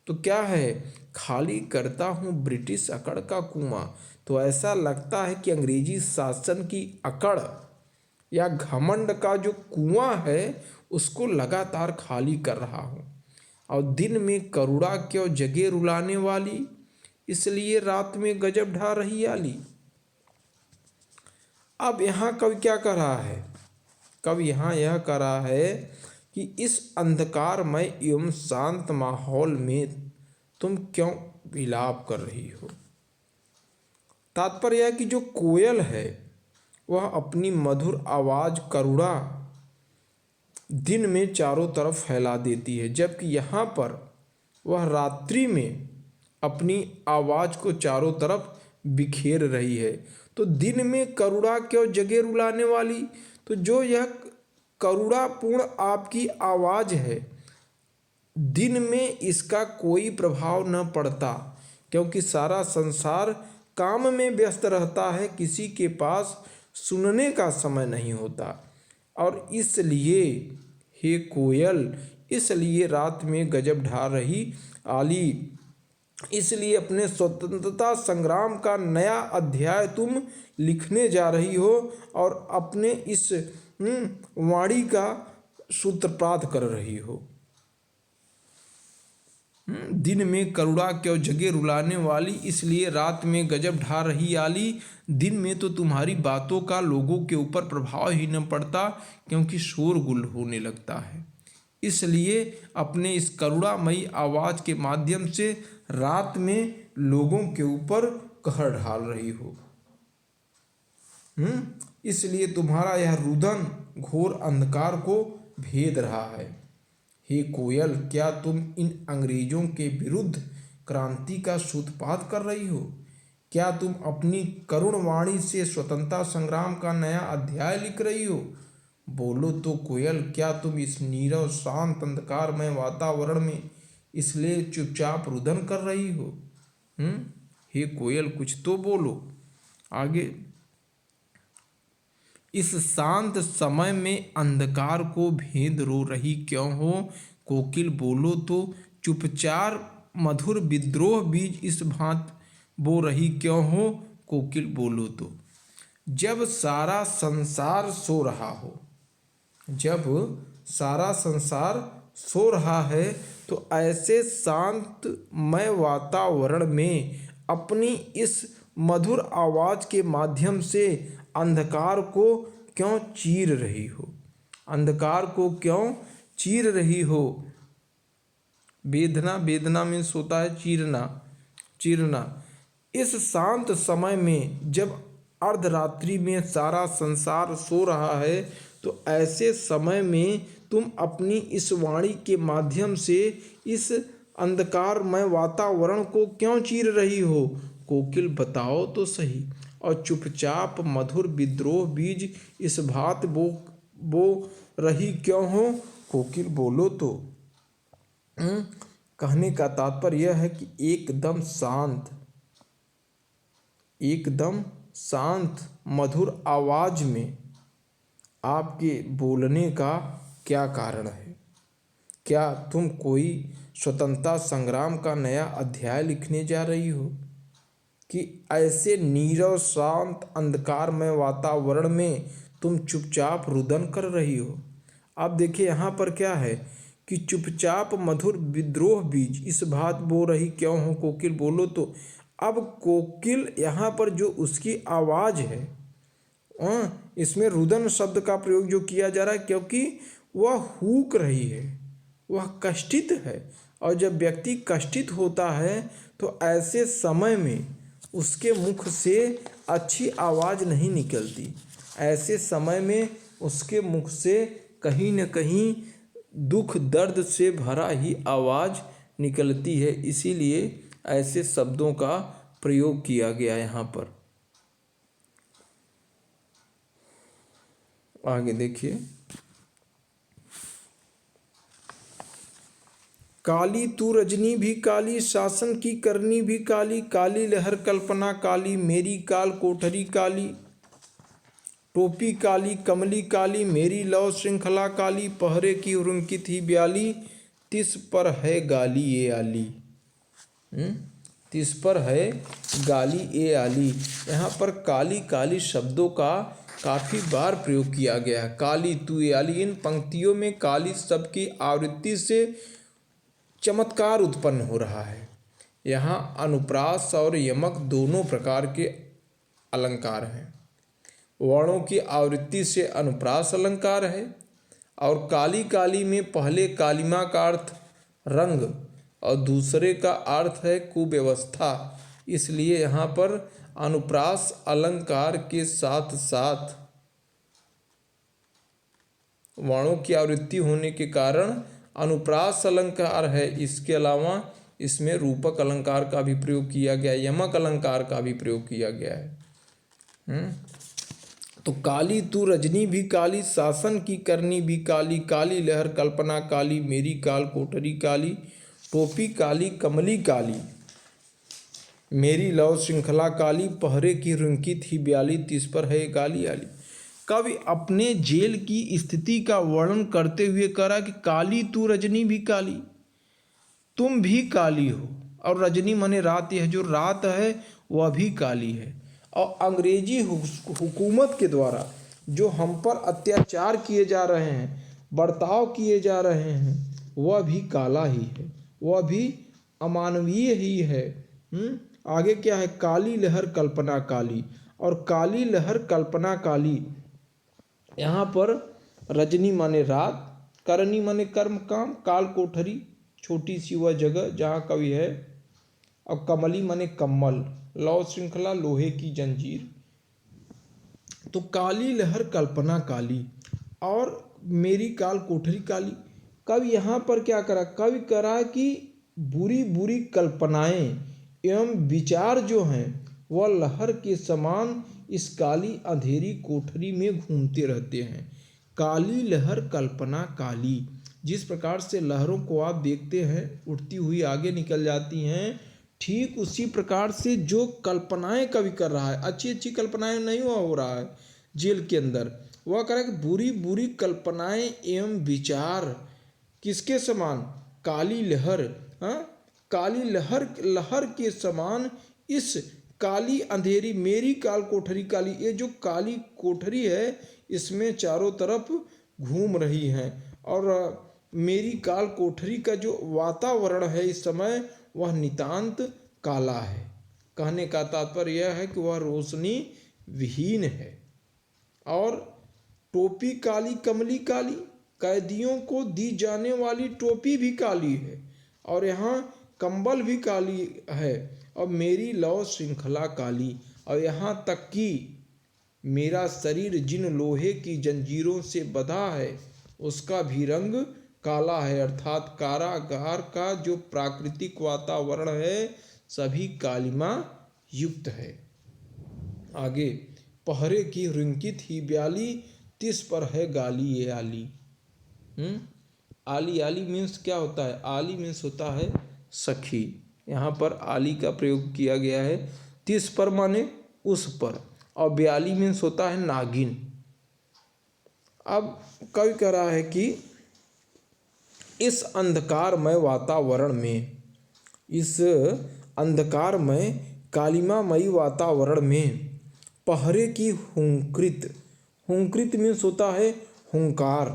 तो क्या है, खाली करता हूँ ब्रिटिश अकड़ का कुआं। तो ऐसा लगता है कि अंग्रेजी शासन की अकड़ या घमंड का जो कुआं है उसको लगातार खाली कर रहा हूँ। और दिन में करुणा क्यों जगे रुलाने वाली, इसलिए रात में गजब ढा रही आली। अब यहाँ कवि क्या कर रहा है, कवि यहाँ यह कर रहा है कि इस अंधकारमय एवं शांत माहौल में तुम क्यों विलाप कर रही हो। तात्पर्य है कि जो कोयल है वह अपनी मधुर आवाज़ करुणा दिन में चारों तरफ फैला देती है, जबकि यहाँ पर वह रात्रि में अपनी आवाज़ को चारों तरफ बिखेर रही है। तो दिन में करुणा क्यों जगे रुलाने वाली, तो जो यह करुणापूर्ण आपकी आवाज़ है, दिन में इसका कोई प्रभाव न पड़ता, क्योंकि सारा संसार काम में व्यस्त रहता है, किसी के पास सुनने का समय नहीं होता। और इसलिए हे कोयल, इसलिए रात में गजब ढा रही आली, इसलिए अपने स्वतंत्रता संग्राम का नया अध्याय तुम लिखने जा रही हो और अपने इस वाणी का सूत्रपात कर रही हो। दिन में करुणा क्यों जगे रुलाने वाली, इसलिए रात में गजब ढा रही आली। दिन में तो तुम्हारी बातों का लोगों के ऊपर प्रभाव ही न पड़ता, क्योंकि शोरगुल होने लगता है। इसलिए अपने इस करुणामयी आवाज़ के माध्यम से रात में लोगों के ऊपर कहर ढाल रही हो। इसलिए तुम्हारा यह रुदन घोर अंधकार को भेद रहा है। हे कोयल, क्या तुम इन अंग्रेजों के विरुद्ध क्रांति का सूत्रपात कर रही हो? क्या तुम अपनी करुण वाणी से स्वतंत्रता संग्राम का नया अध्याय लिख रही हो? बोलो तो कोयल, क्या तुम इस नीरव शांत अंधकारमय वातावरण में इसलिए चुपचाप रुदन कर रही हो? हे कोयल, कुछ तो बोलो। आगे, इस शांत समय में अंधकार को भेद रो रही क्यों हो? कोकिल बोलो तो। चुपचाप मधुर विद्रोह बीज इस भांत बो रही क्यों हो? कोकिल बोलो तो। जब सारा संसार सो रहा हो, जब सारा संसार सो रहा है, तो ऐसे शांतमय वातावरण में अपनी इस मधुर आवाज़ के माध्यम से अंधकार को क्यों चीर रही हो? अंधकार को क्यों चीर रही हो? वेदना, वेदना में सोता है चीरना, चीरना। इस शांत समय में जब अर्धरात्रि में सारा संसार सो रहा है, तो ऐसे समय में तुम अपनी इस वाणी के माध्यम से इस अंधकारमय वातावरण को क्यों चीर रही हो? कोकिल बताओ तो सही। और चुपचाप मधुर विद्रोह बीज इस भांत बो रही क्यों हो? कोकिल बोलो तो। कहने का तात्पर्य यह है कि एकदम शांत मधुर आवाज में आपके बोलने का क्या कारण है? क्या तुम कोई स्वतंत्रता संग्राम का नया अध्याय लिखने जा रही हो कि ऐसे नीरव शांत अंधकारमय वातावरण में तुम चुपचाप रुदन कर रही हो? आप देखिए यहाँ पर क्या है कि चुपचाप मधुर विद्रोह बीज इस भांत बो रही क्यों हो? कोकिल बोलो तो। अब कोकिल यहाँ पर जो उसकी आवाज़ है, इसमें रुदन शब्द का प्रयोग जो किया जा रहा है, क्योंकि वह हूक रही है, वह कष्टित है। और जब व्यक्ति कष्टित होता है तो ऐसे समय में उसके मुख से अच्छी आवाज़ नहीं निकलती। ऐसे समय में उसके मुख से कहीं न कहीं दुख दर्द से भरा ही आवाज़ निकलती है। इसीलिए ऐसे शब्दों का प्रयोग किया गया यहाँ पर। आगे देखिए, काली तू रजनी भी काली, शासन की करनी भी काली, काली लहर कल्पना काली, मेरी काल कोठरी काली, टोपी काली कमली काली, मेरी लौ श्रृंखला काली, पहरे की उरुंकित ही ब्याली, तिस पर है गाली ये आली। तिस पर है गाली ए आली। यहाँ पर काली काली शब्दों का काफ़ी बार प्रयोग किया गया है। काली तू ए आली, इन पंक्तियों में काली शब्द की आवृत्ति से चमत्कार उत्पन्न हो रहा है। यहाँ अनुप्रास और यमक दोनों प्रकार के अलंकार हैं। वर्णों की आवृत्ति से अनुप्रास अलंकार है और काली काली में पहले कालिमा का अर्थ रंग और दूसरे का अर्थ है कुव्यवस्था। इसलिए यहाँ पर अनुप्रास अलंकार के साथ साथ वर्णों की आवृत्ति होने के कारण अनुप्रास अलंकार है। इसके अलावा इसमें रूपक अलंकार का भी प्रयोग किया गया है, यमक अलंकार का भी प्रयोग किया गया है। तो काली तू रजनी भी काली, शासन की करनी भी काली, काली लहर कल्पना काली, मेरी काल कोठरी काली, टोपी काली कमली काली, मेरी लौ श्रृंखला काली, पहरे की रुंकित ही ब्याली, तिस पर है गाली आली। कवि अपने जेल की स्थिति का वर्णन करते हुए करा कि काली तू रजनी भी काली, तुम भी काली हो। और रजनी माने रात, यह जो रात है वह भी काली है। और अंग्रेजी हुकूमत के द्वारा जो हम पर अत्याचार किए जा रहे हैं, बर्ताव किए जा रहे हैं, वह भी काला ही है, वह भी अमानवीय ही है। आगे क्या है, काली लहर कल्पना काली। और काली लहर कल्पना काली, यहाँ पर रजनी माने रात, करनी माने कर्म काम, काल कोठरी छोटी सी वह जगह जहाँ कवि है, और कमली माने कम्बल, लौ श्रृंखला लोहे की जंजीर। तो काली लहर कल्पना काली और मेरी काल कोठरी काली। कवि यहाँ पर क्या करा, कवि करा कि बुरी बुरी कल्पनाएं एवं विचार जो हैं वह लहर के समान इस काली अंधेरी कोठरी में घूमते रहते हैं। काली लहर कल्पना काली, जिस प्रकार से लहरों को आप देखते हैं उठती हुई आगे निकल जाती हैं, ठीक उसी प्रकार से जो कल्पनाएं कवि कर रहा है, अच्छी अच्छी कल्पनाएं नहीं हुआ हो रहा है जेल के अंदर, वह कह रहा है कि बुरी बुरी कल्पनाएं एवं विचार किसके समान, काली लहर, काली लहर के समान इस काली अंधेरी, मेरी काल कोठरी काली, ये जो काली कोठरी है इसमें चारों तरफ घूम रही हैं। और मेरी काल कोठरी का जो वातावरण है इस समय वह नितांत काला है। कहने का तात्पर्य यह है कि वह रोशनी विहीन है। और टोपी काली कमली काली, कैदियों को दी जाने वाली टोपी भी काली है और यहाँ कंबल भी काली है। और मेरी लौ श्रृंखला काली, और यहाँ तक कि मेरा शरीर जिन लोहे की जंजीरों से बंधा है उसका भी रंग काला है। अर्थात कारागार का जो प्राकृतिक वातावरण है सभी कालिमा युक्त है। आगे, पहरे की रिंकित ही ब्याली, तिस पर है गाली ये आली। आली, आली मीन्स क्या होता है, आली मीन्स होता है सखी। यहाँ पर आली का प्रयोग किया गया है। तिस पर माने उस पर, और ब्याली मीन्स होता है नागिन। अब कवि कह रहा है कि इस अंधकारमय वातावरण में, इस अंधकारमय कालिमामयी वातावरण में पहरे की हुंकृत, हुंकृत मीन्स होता है हुंकार।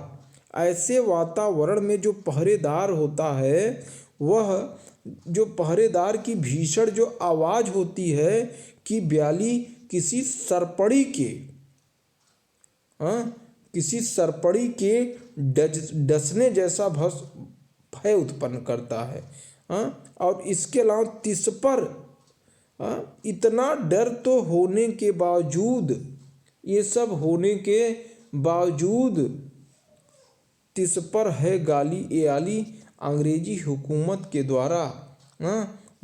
ऐसे वातावरण में जो पहरेदार होता है, वह जो पहरेदार की भीषण जो आवाज़ होती है कि ब्याली किसी सरपड़ी के, किसी सरपड़ी के डसने जैसा भय उत्पन्न करता है। हाँ, और इसके अलावा तिस पर इतना डर तो होने के बावजूद, ये सब होने के बावजूद तिस पर है गाली ए आली, अंग्रेजी हुकूमत के द्वारा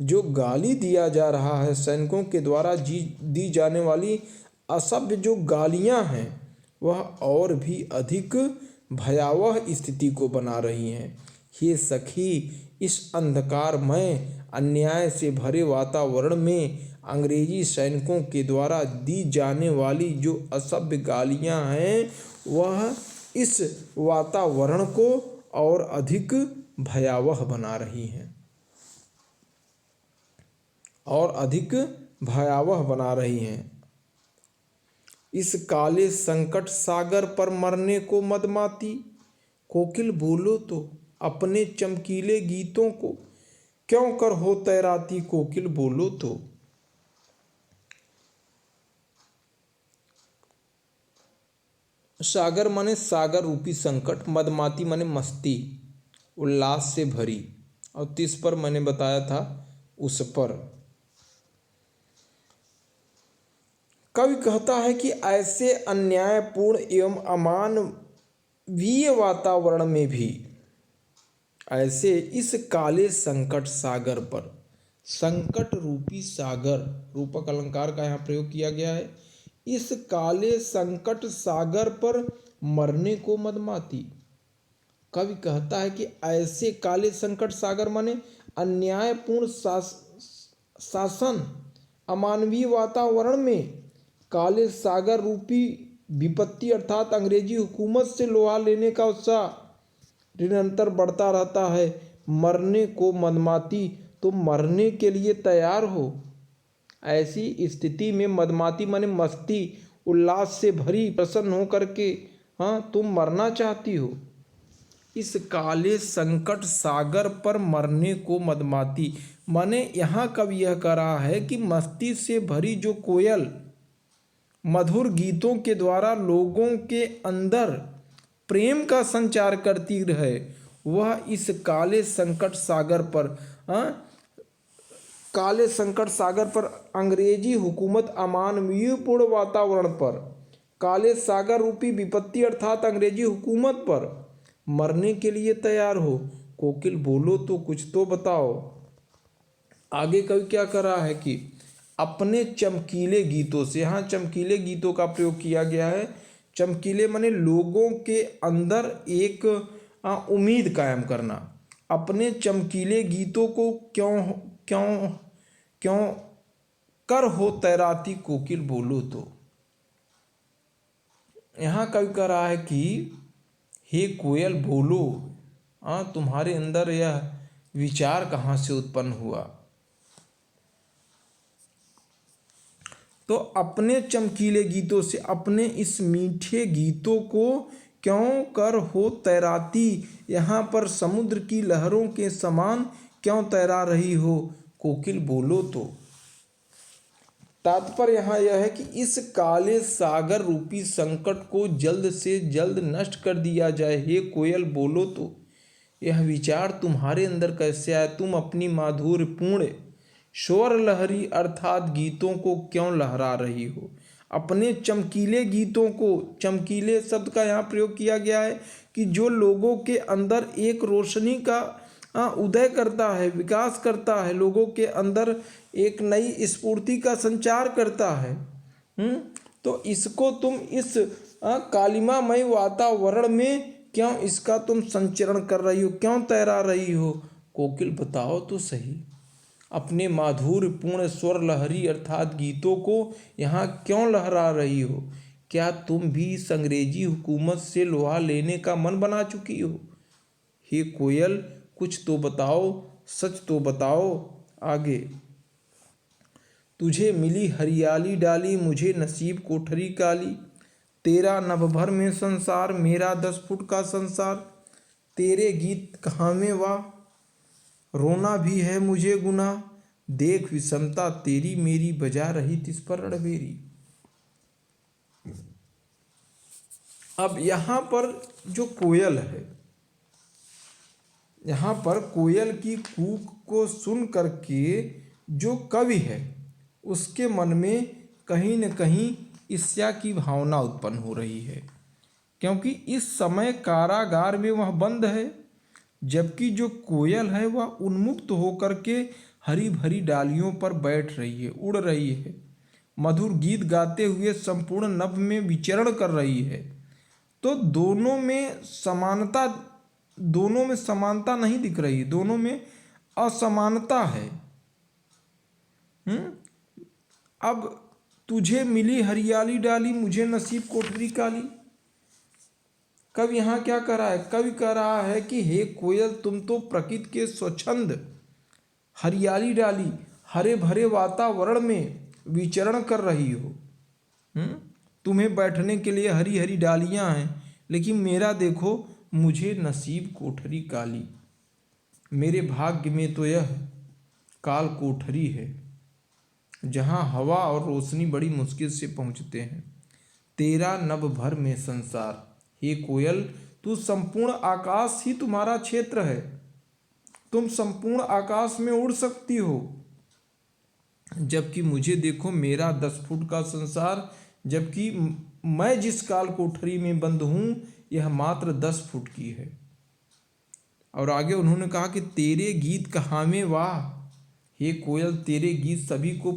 जो गाली दिया जा रहा है, सैनिकों के द्वारा दी जाने वाली असभ्य जो गालियां हैं वह और भी अधिक भयावह स्थिति को बना रही हैं। हे सखी, इस अंधकारमय अन्याय से भरे वातावरण में अंग्रेजी सैनिकों के द्वारा दी जाने वाली जो असभ्य गालियां हैं वह इस वातावरण को और अधिक भयावह बना रही हैं, और अधिक भयावह बना रही हैं। इस काले संकट सागर पर मरने को मदमाती, कोकिल बोलो तो अपने चमकीले गीतों को क्यों कर हो तैराती, कोकिल बोलो तो। सागर माने सागर रूपी संकट, मदमाती माने मस्ती उल्लास से भरी, और तिस पर मैंने बताया था उस पर। कवि कहता है कि ऐसे अन्यायपूर्ण एवं अमानवीय वातावरण में भी, ऐसे इस काले संकट सागर पर, संकट रूपी सागर रूपक अलंकार का यहाँ प्रयोग किया गया है, इस काले संकट सागर पर मरने को मदमाती। कवि कहता है कि ऐसे काले संकट सागर माने अन्यायपूर्ण शासन अमानवीय वातावरण में काले सागर रूपी विपत्ति अर्थात अंग्रेजी हुकूमत से लोहा लेने का उत्साह निरंतर बढ़ता रहता है। मरने को मदमाती, तुम मरने के लिए तैयार हो। ऐसी स्थिति में मदमाती माने मस्ती उल्लास से भरी प्रसन्न हो करके, हाँ, तुम मरना चाहती हो। इस काले संकट सागर पर मरने को मदमाती माने यहाँ कवि यह कह रहा है कि मस्ती से भरी जो कोयल मधुर गीतों के द्वारा लोगों के अंदर प्रेम का संचार करती रहे, वह इस काले संकट सागर पर, काले संकट सागर पर अंग्रेजी हुकूमत अमानवीयपूर्ण वातावरण पर, काले सागर रूपी विपत्ति अर्थात अंग्रेजी हुकूमत पर मरने के लिए तैयार हो। कोकिल बोलो तो कुछ तो बताओ। आगे कवि क्या कर रहा है कि अपने चमकीले गीतों से, यहाँ चमकीले गीतों का प्रयोग किया गया है। चमकीले माने लोगों के अंदर एक उम्मीद कायम करना। अपने चमकीले गीतों को क्यों क्यों क्यों कर हो तैराती, कोकिल बोलो तो। यहाँ कवि कह रहा है कि हे कोयल बोलो, तुम्हारे अंदर यह विचार कहाँ से उत्पन्न हुआ। तो अपने चमकीले गीतों से, अपने इस मीठे गीतों को क्यों कर हो तैराती, यहाँ पर समुद्र की लहरों के समान क्यों तैरा रही हो, कोकिल बोलो तो। तात्पर्य यहाँ यह है कि इस काले सागर रूपी संकट को जल्द से जल्द नष्ट कर दिया जाए। हे कोयल बोलो तो, यह विचार तुम्हारे अंदर कैसे आया। तुम अपनी माधुर्यपूर्ण स्वर लहरी अर्थात गीतों को क्यों लहरा रही हो। अपने चमकीले गीतों को, चमकीले शब्द का यहाँ प्रयोग किया गया है कि जो लोगों के अंदर एक रोशनी का उदय करता है, विकास करता है, लोगों के अंदर एक नई स्फूर्ति का संचार करता है। तो इसको तुम इस कालिमामय वातावरण में क्यों इसका तुम संचरण कर रही हो, क्यों तैरा रही हो। कोकिल बताओ तो सही, अपने माधुर्यपूर्ण स्वर लहरी अर्थात गीतों को यहाँ क्यों लहरा रही हो। क्या तुम भी इस अंग्रेजी हुकूमत से लोहा लेने का मन बना चुकी हो। हे कोयल कुछ तो बताओ, सच तो बताओ। आगे, तुझे मिली हरियाली डाली, मुझे नसीब कोठरी काली। तेरा नभ भर में संसार, मेरा 10 फुट का संसार। तेरे गीत कहाँ में वाह, रोना भी है मुझे गुनाह। देख विषमता तेरी मेरी, बजा रही तिस पर रणबेरी। अब यहाँ पर जो कोयल है, यहाँ पर कोयल की कूक को सुन करके जो कवि है उसके मन में कहीं न कहीं ईर्ष्या की भावना उत्पन्न हो रही है, क्योंकि इस समय कारागार में वह बंद है, जबकि जो कोयल है वह उन्मुक्त होकर के हरी भरी डालियों पर बैठ रही है, उड़ रही है, मधुर गीत गाते हुए संपूर्ण नभ में विचरण कर रही है। तो दोनों में समानता नहीं दिख रही, दोनों में असमानता है। अब तुझे मिली हरियाली डाली, मुझे नसीब कोठरी काली। कवि यहाँ क्या कर रहा है? कवि कह रहा है कि हे कोयल, तुम तो प्रकृति के स्वच्छंद हरियाली डाली, हरे भरे वातावरण में विचरण कर रही हो। तुम्हें बैठने के लिए हरी हरी डालियां हैं, लेकिन मेरा देखो, मुझे नसीब कोठरी काली। मेरे भाग्य में तो यह काल कोठरी है, जहाँ हवा और रोशनी बड़ी मुश्किल से पहुँचते हैं। तेरा नभ भर में संसार, हे कोयल, तू संपूर्ण आकाश ही तुम्हारा क्षेत्र है, तुम संपूर्ण आकाश में उड़ सकती हो। जबकि मुझे देखो, मेरा 10 फुट का संसार, जबकि मैं जिस काल कोठरी में बंद हूँ यह मात्र 10 फुट की है। और आगे उन्होंने कहा कि तेरे गीत कहाँ में वाह, हे कोयल, तेरे गीत सभी को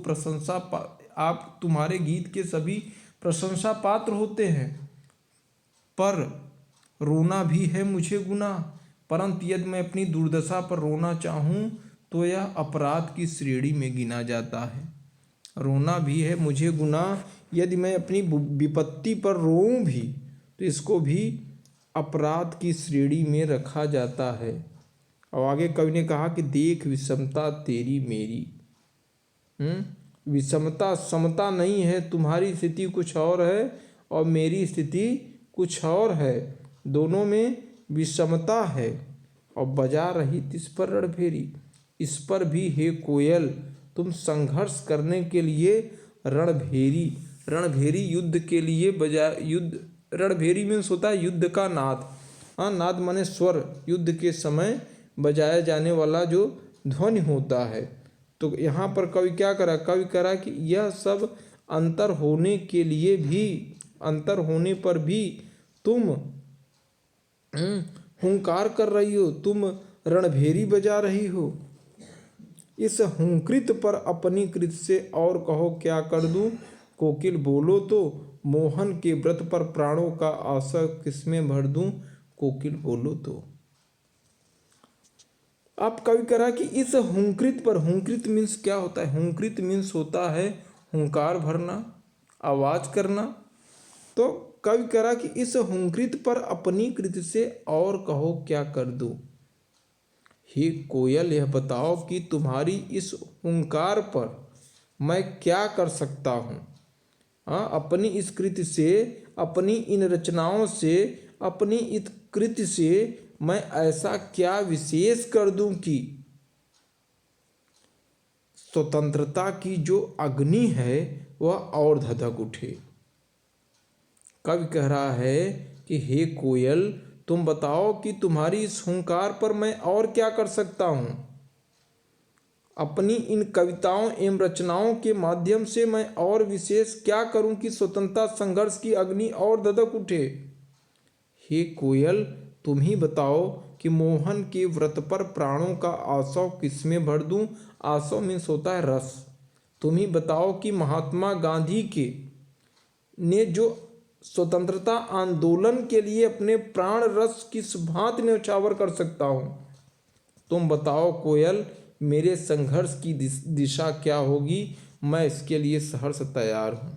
आप तुम्हारे गीत के सभी प्रशंसा पात्र होते हैं, पर रोना भी है मुझे गुनाह। परंतु यदि मैं अपनी दुर्दशा पर रोना चाहूँ तो यह अपराध की श्रेणी में गिना जाता है। रोना भी है मुझे गुनाह, यदि मैं अपनी विपत्ति पर रोऊं भी तो इसको भी अपराध की श्रेणी में रखा जाता है। और आगे कवि ने कहा कि देख विषमता तेरी मेरी, विषमता समता नहीं है, तुम्हारी स्थिति कुछ और है और मेरी स्थिति कुछ और है, दोनों में विषमता है। और बजा रही तिस पर रणभेरी, इस पर भी हे कोयल तुम संघर्ष करने के लिए रणभेरी युद्ध के लिए रणभेरी में होता है युद्ध का नाद। नाद माने स्वर, युद्ध के समय बजाया जाने वाला जो ध्वनि होता है। तो यहाँ पर कवि क्या करा? कवि करा कि यह सब अंतर होने पर भी तुम हुंकार कर रही हो, तुम रणभेरी बजा रही हो। इस हुंकृत पर अपनी कृत से और कहो क्या कर दूं, कोकिल बोलो तो मोहन के व्रत पर प्राणों का आशा किसमें भर दूं, कोकिल बोलो तो। आप कवि करा कि इस हुंकृत पर, हुंकृत मीन्स क्या होता है? हुंकृत मीन्स होता है हुंकार भरना, आवाज करना। तो कवि करा कि इस हुंकृत पर अपनी कृत से और कहो क्या कर दूं। हे कोयल, यह बताओ कि तुम्हारी इस हुंकार पर मैं क्या कर सकता हूँ। अपनी इस कृति से, अपनी इन रचनाओं से, अपनी इस कृति से मैं ऐसा क्या विशेष कर दूं कि स्वतंत्रता की जो अग्नि है वह और धधक उठे। कवि कह रहा है कि हे कोयल, तुम बताओ कि तुम्हारी इस हुंकार पर मैं और क्या कर सकता हूँ। अपनी इन कविताओं एवं रचनाओं के माध्यम से मैं और विशेष क्या करूं कि स्वतंत्रता संघर्ष की अग्नि और धधक उठे। हे कोयल, तुम ही बताओ कि मोहन के व्रत पर प्राणों का आसव किसमें भर दूं। आसव मीन्स होता है रस। तुम ही बताओ कि महात्मा गांधी ने जो स्वतंत्रता आंदोलन के लिए अपने प्राण रस किस भांति न्यौछावर कर सकता हूँ। तुम बताओ कोयल, मेरे संघर्ष की दिशा क्या होगी, मैं इसके लिए सहर्ष तैयार हूँ।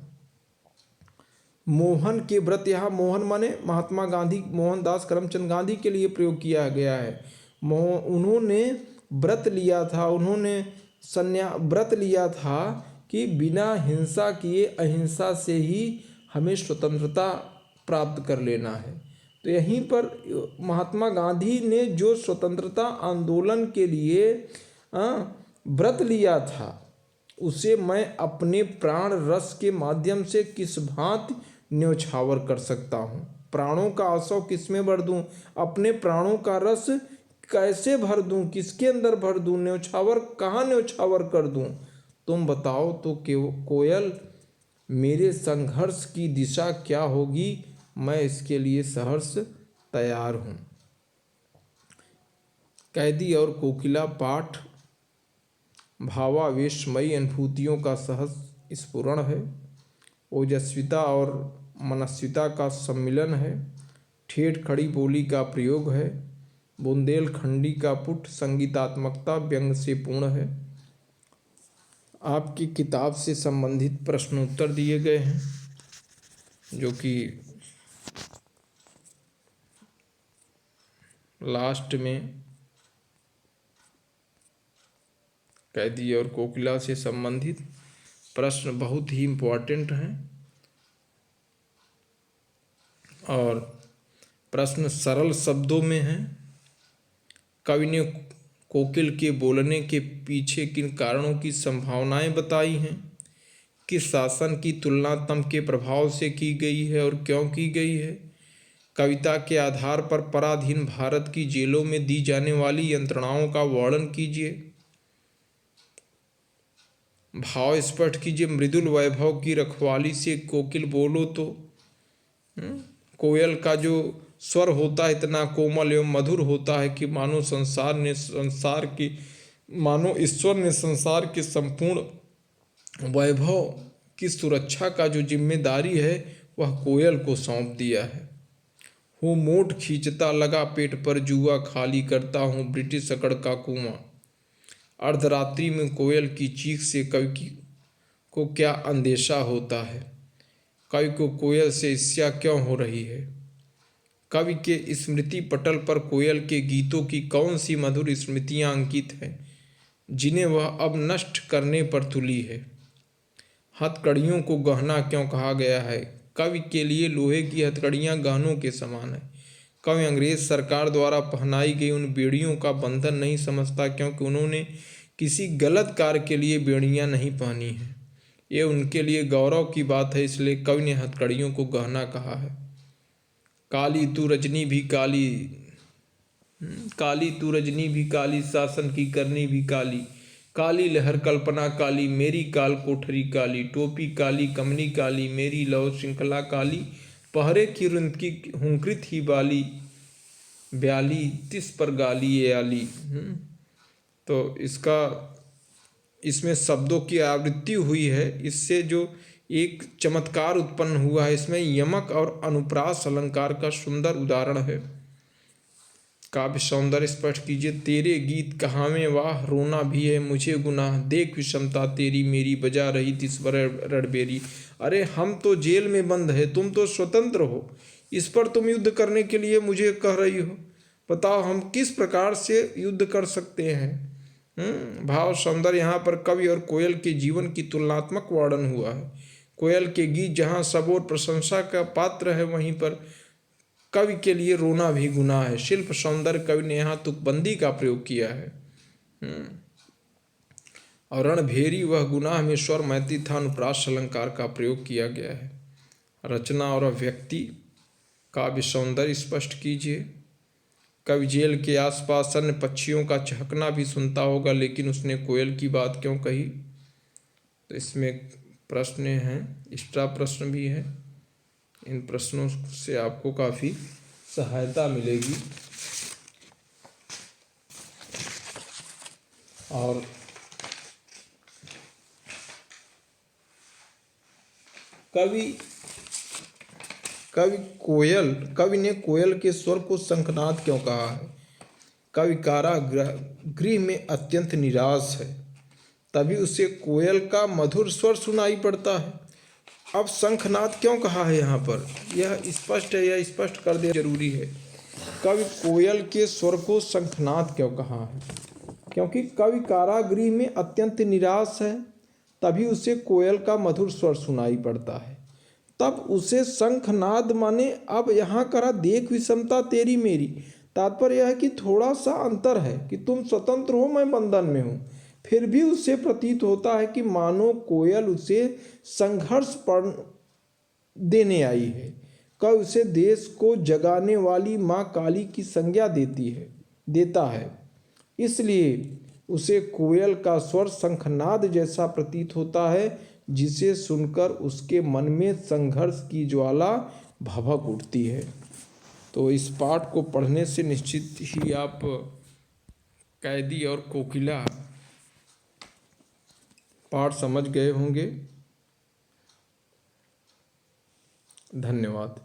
मोहन के व्रत, यहाँ मोहन माने महात्मा गांधी, मोहनदास करमचंद गांधी के लिए प्रयोग किया गया है। उन्होंने व्रत लिया था, व्रत लिया था कि बिना हिंसा किए अहिंसा से ही हमें स्वतंत्रता प्राप्त कर लेना है। तो यहीं पर महात्मा गांधी ने जो स्वतंत्रता आंदोलन के लिए व्रत लिया था, उसे मैं अपने प्राण रस के माध्यम से किस भांति न्यौछावर कर सकता हूँ। प्राणों का आसव किसमें भर दूँ, अपने प्राणों का रस कैसे भर दूं, किसके अंदर भर दूं, न्यौछावर कहाँ न्यौछावर कर दूं, तुम बताओ तो कोयल, मेरे संघर्ष की दिशा क्या होगी, मैं इसके लिए सहर्ष तैयार हूँ। कैदी और कोकिला पाठ भावावेशमयी अनुभूतियों का सहज स्फुरण है, ओजस्विता और मनस्विता का सम्मिलन है, ठेठ खड़ी बोली का प्रयोग है, बुंदेलखंडी का पुट संगीतात्मकता व्यंग से पूर्ण है। आपकी किताब से संबंधित प्रश्नोत्तर दिए गए हैं, जो कि लास्ट में कैदी और कोकिला से संबंधित प्रश्न बहुत ही इम्पोर्टेंट हैं और प्रश्न सरल शब्दों में हैं। कवि ने कोकिल के बोलने के पीछे किन कारणों की संभावनाएं बताई हैं, किस शासन की तुलना तम के प्रभाव से की गई है और क्यों की गई है, कविता के आधार पर पराधीन भारत की जेलों में दी जाने वाली यंत्रणाओं का वर्णन कीजिए, भाव स्पष्ट कीजिए, मृदुल वैभव की रखवाली से कोकिल बोलो तो। कोयल का जो स्वर होता है इतना कोमल एवं मधुर होता है कि मानो ईश्वर ने संसार के संपूर्ण वैभव की सुरक्षा का जो जिम्मेदारी है वह कोयल को सौंप दिया है। हूँ मोट खींचता लगा पेट पर जुआ, खाली करता हूँ ब्रिटिश अकड़ का कुआं। अर्धरात्रि में कोयल की चीख से कवि को क्या अंदेशा होता है, कवि को कोयल से ईर्ष्या क्यों हो रही है, कवि के स्मृति पटल पर कोयल के गीतों की कौन सी मधुर स्मृतियां अंकित हैं जिन्हें वह अब नष्ट करने पर तुली है। हथकड़ियों को गहना क्यों कहा गया है, कवि के लिए लोहे की हथकड़ियां गहनों के समान है। कवि अंग्रेज सरकार द्वारा पहनाई गई उन बेड़ियों का बंधन नहीं समझता क्योंकि उन्होंने किसी गलत कार्य के लिए बेड़ियां नहीं पहनी हैं। ये उनके लिए गौरव की बात है, इसलिए कवि ने हथकड़ियों को गहना कहा है। काली तू रजनी भी काली, काली तू रजनी भी काली, शासन की करनी भी काली, काली लहर कल्पना काली, मेरी काल कोठरी काली, टोपी काली कमनी काली, मेरी लौ श्रृंखला काली, पहरे की रुंदकी हुंकृत ही बाली, ब्याली तिस पर गाली ये आली। तो इसमें शब्दों की आवृत्ति हुई है, इससे जो एक चमत्कार उत्पन्न हुआ है, इसमें यमक और अनुप्रास अलंकार का सुंदर उदाहरण है। काव्य सौंदर्य स्पष्ट कीजिए, तेरे गीत कहाँ में वाह, रोना भी है मुझे गुनाह, देख विषमता तेरी मेरी, बजा रही तिस पर रणबेरी। अरे हम तो जेल में बंद है, तुम तो स्वतंत्र हो, इस पर तुम युद्ध करने के लिए मुझे कह रही हो, बताओ हम किस प्रकार से युद्ध कर सकते हैं। भाव सौंदर्य, यहाँ पर कवि और कोयल के जीवन की तुलनात्मक वर्णन हुआ है। कोयल के गीत जहाँ सबोर प्रशंसा का पात्र है, वहीं पर कवि के लिए रोना भी गुनाह है। शिल्प सौंदर्य, कवि ने यहाँ तुकबंदी का प्रयोग किया है। और रणभेरी वह गुनाह में स्वर मैत्री था, अनुप्रास अलंकार का प्रयोग किया गया है। रचना और अभिव्यक्ति, काव्य सौंदर्य स्पष्ट कीजिए। कवि जेल के आसपास अन्य पक्षियों का चहकना भी सुनता होगा, लेकिन उसने कोयल की बात क्यों कही। तो इसमें प्रश्न हैं, एक्स्ट्रा प्रश्न भी है, इन प्रश्नों से आपको काफ़ी सहायता मिलेगी। और कवि ने कोयल के स्वर को शंखनाद क्यों कहा है। कवि कारागृह में अत्यंत निराश है, तभी उसे कोयल का मधुर स्वर सुनाई पड़ता है। अब शंखनाद क्यों कहा है यहाँ पर, यह स्पष्ट है, यह स्पष्ट कर देना जरूरी है। कवि कोयल के स्वर को शंखनाद क्यों कहा है, क्योंकि कवि कारागृह में अत्यंत निराश है, तभी उसे कोयल का मधुर स्वर सुनाई पड़ता है। तब उसे शंखनाद माने, अब यहाँ करा देख विषमता तेरी मेरी, तात्पर्य यह है कि थोड़ा सा अंतर है कि तुम स्वतंत्र हो, मैं बंधन में हूँ। फिर भी उसे प्रतीत होता है कि मानो कोयल उसे संघर्ष पर देने आई है। कब उसे देश को जगाने वाली माँ काली की संज्ञा देती है। देता है, इसलिए उसे कोयल का स्वर शंखनाद जैसा प्रतीत होता है, जिसे सुनकर उसके मन में संघर्ष की ज्वाला भभक उठती है। तो इस पाठ को पढ़ने से निश्चित ही आप कैदी और कोकिला पाठ समझ गए होंगे। धन्यवाद।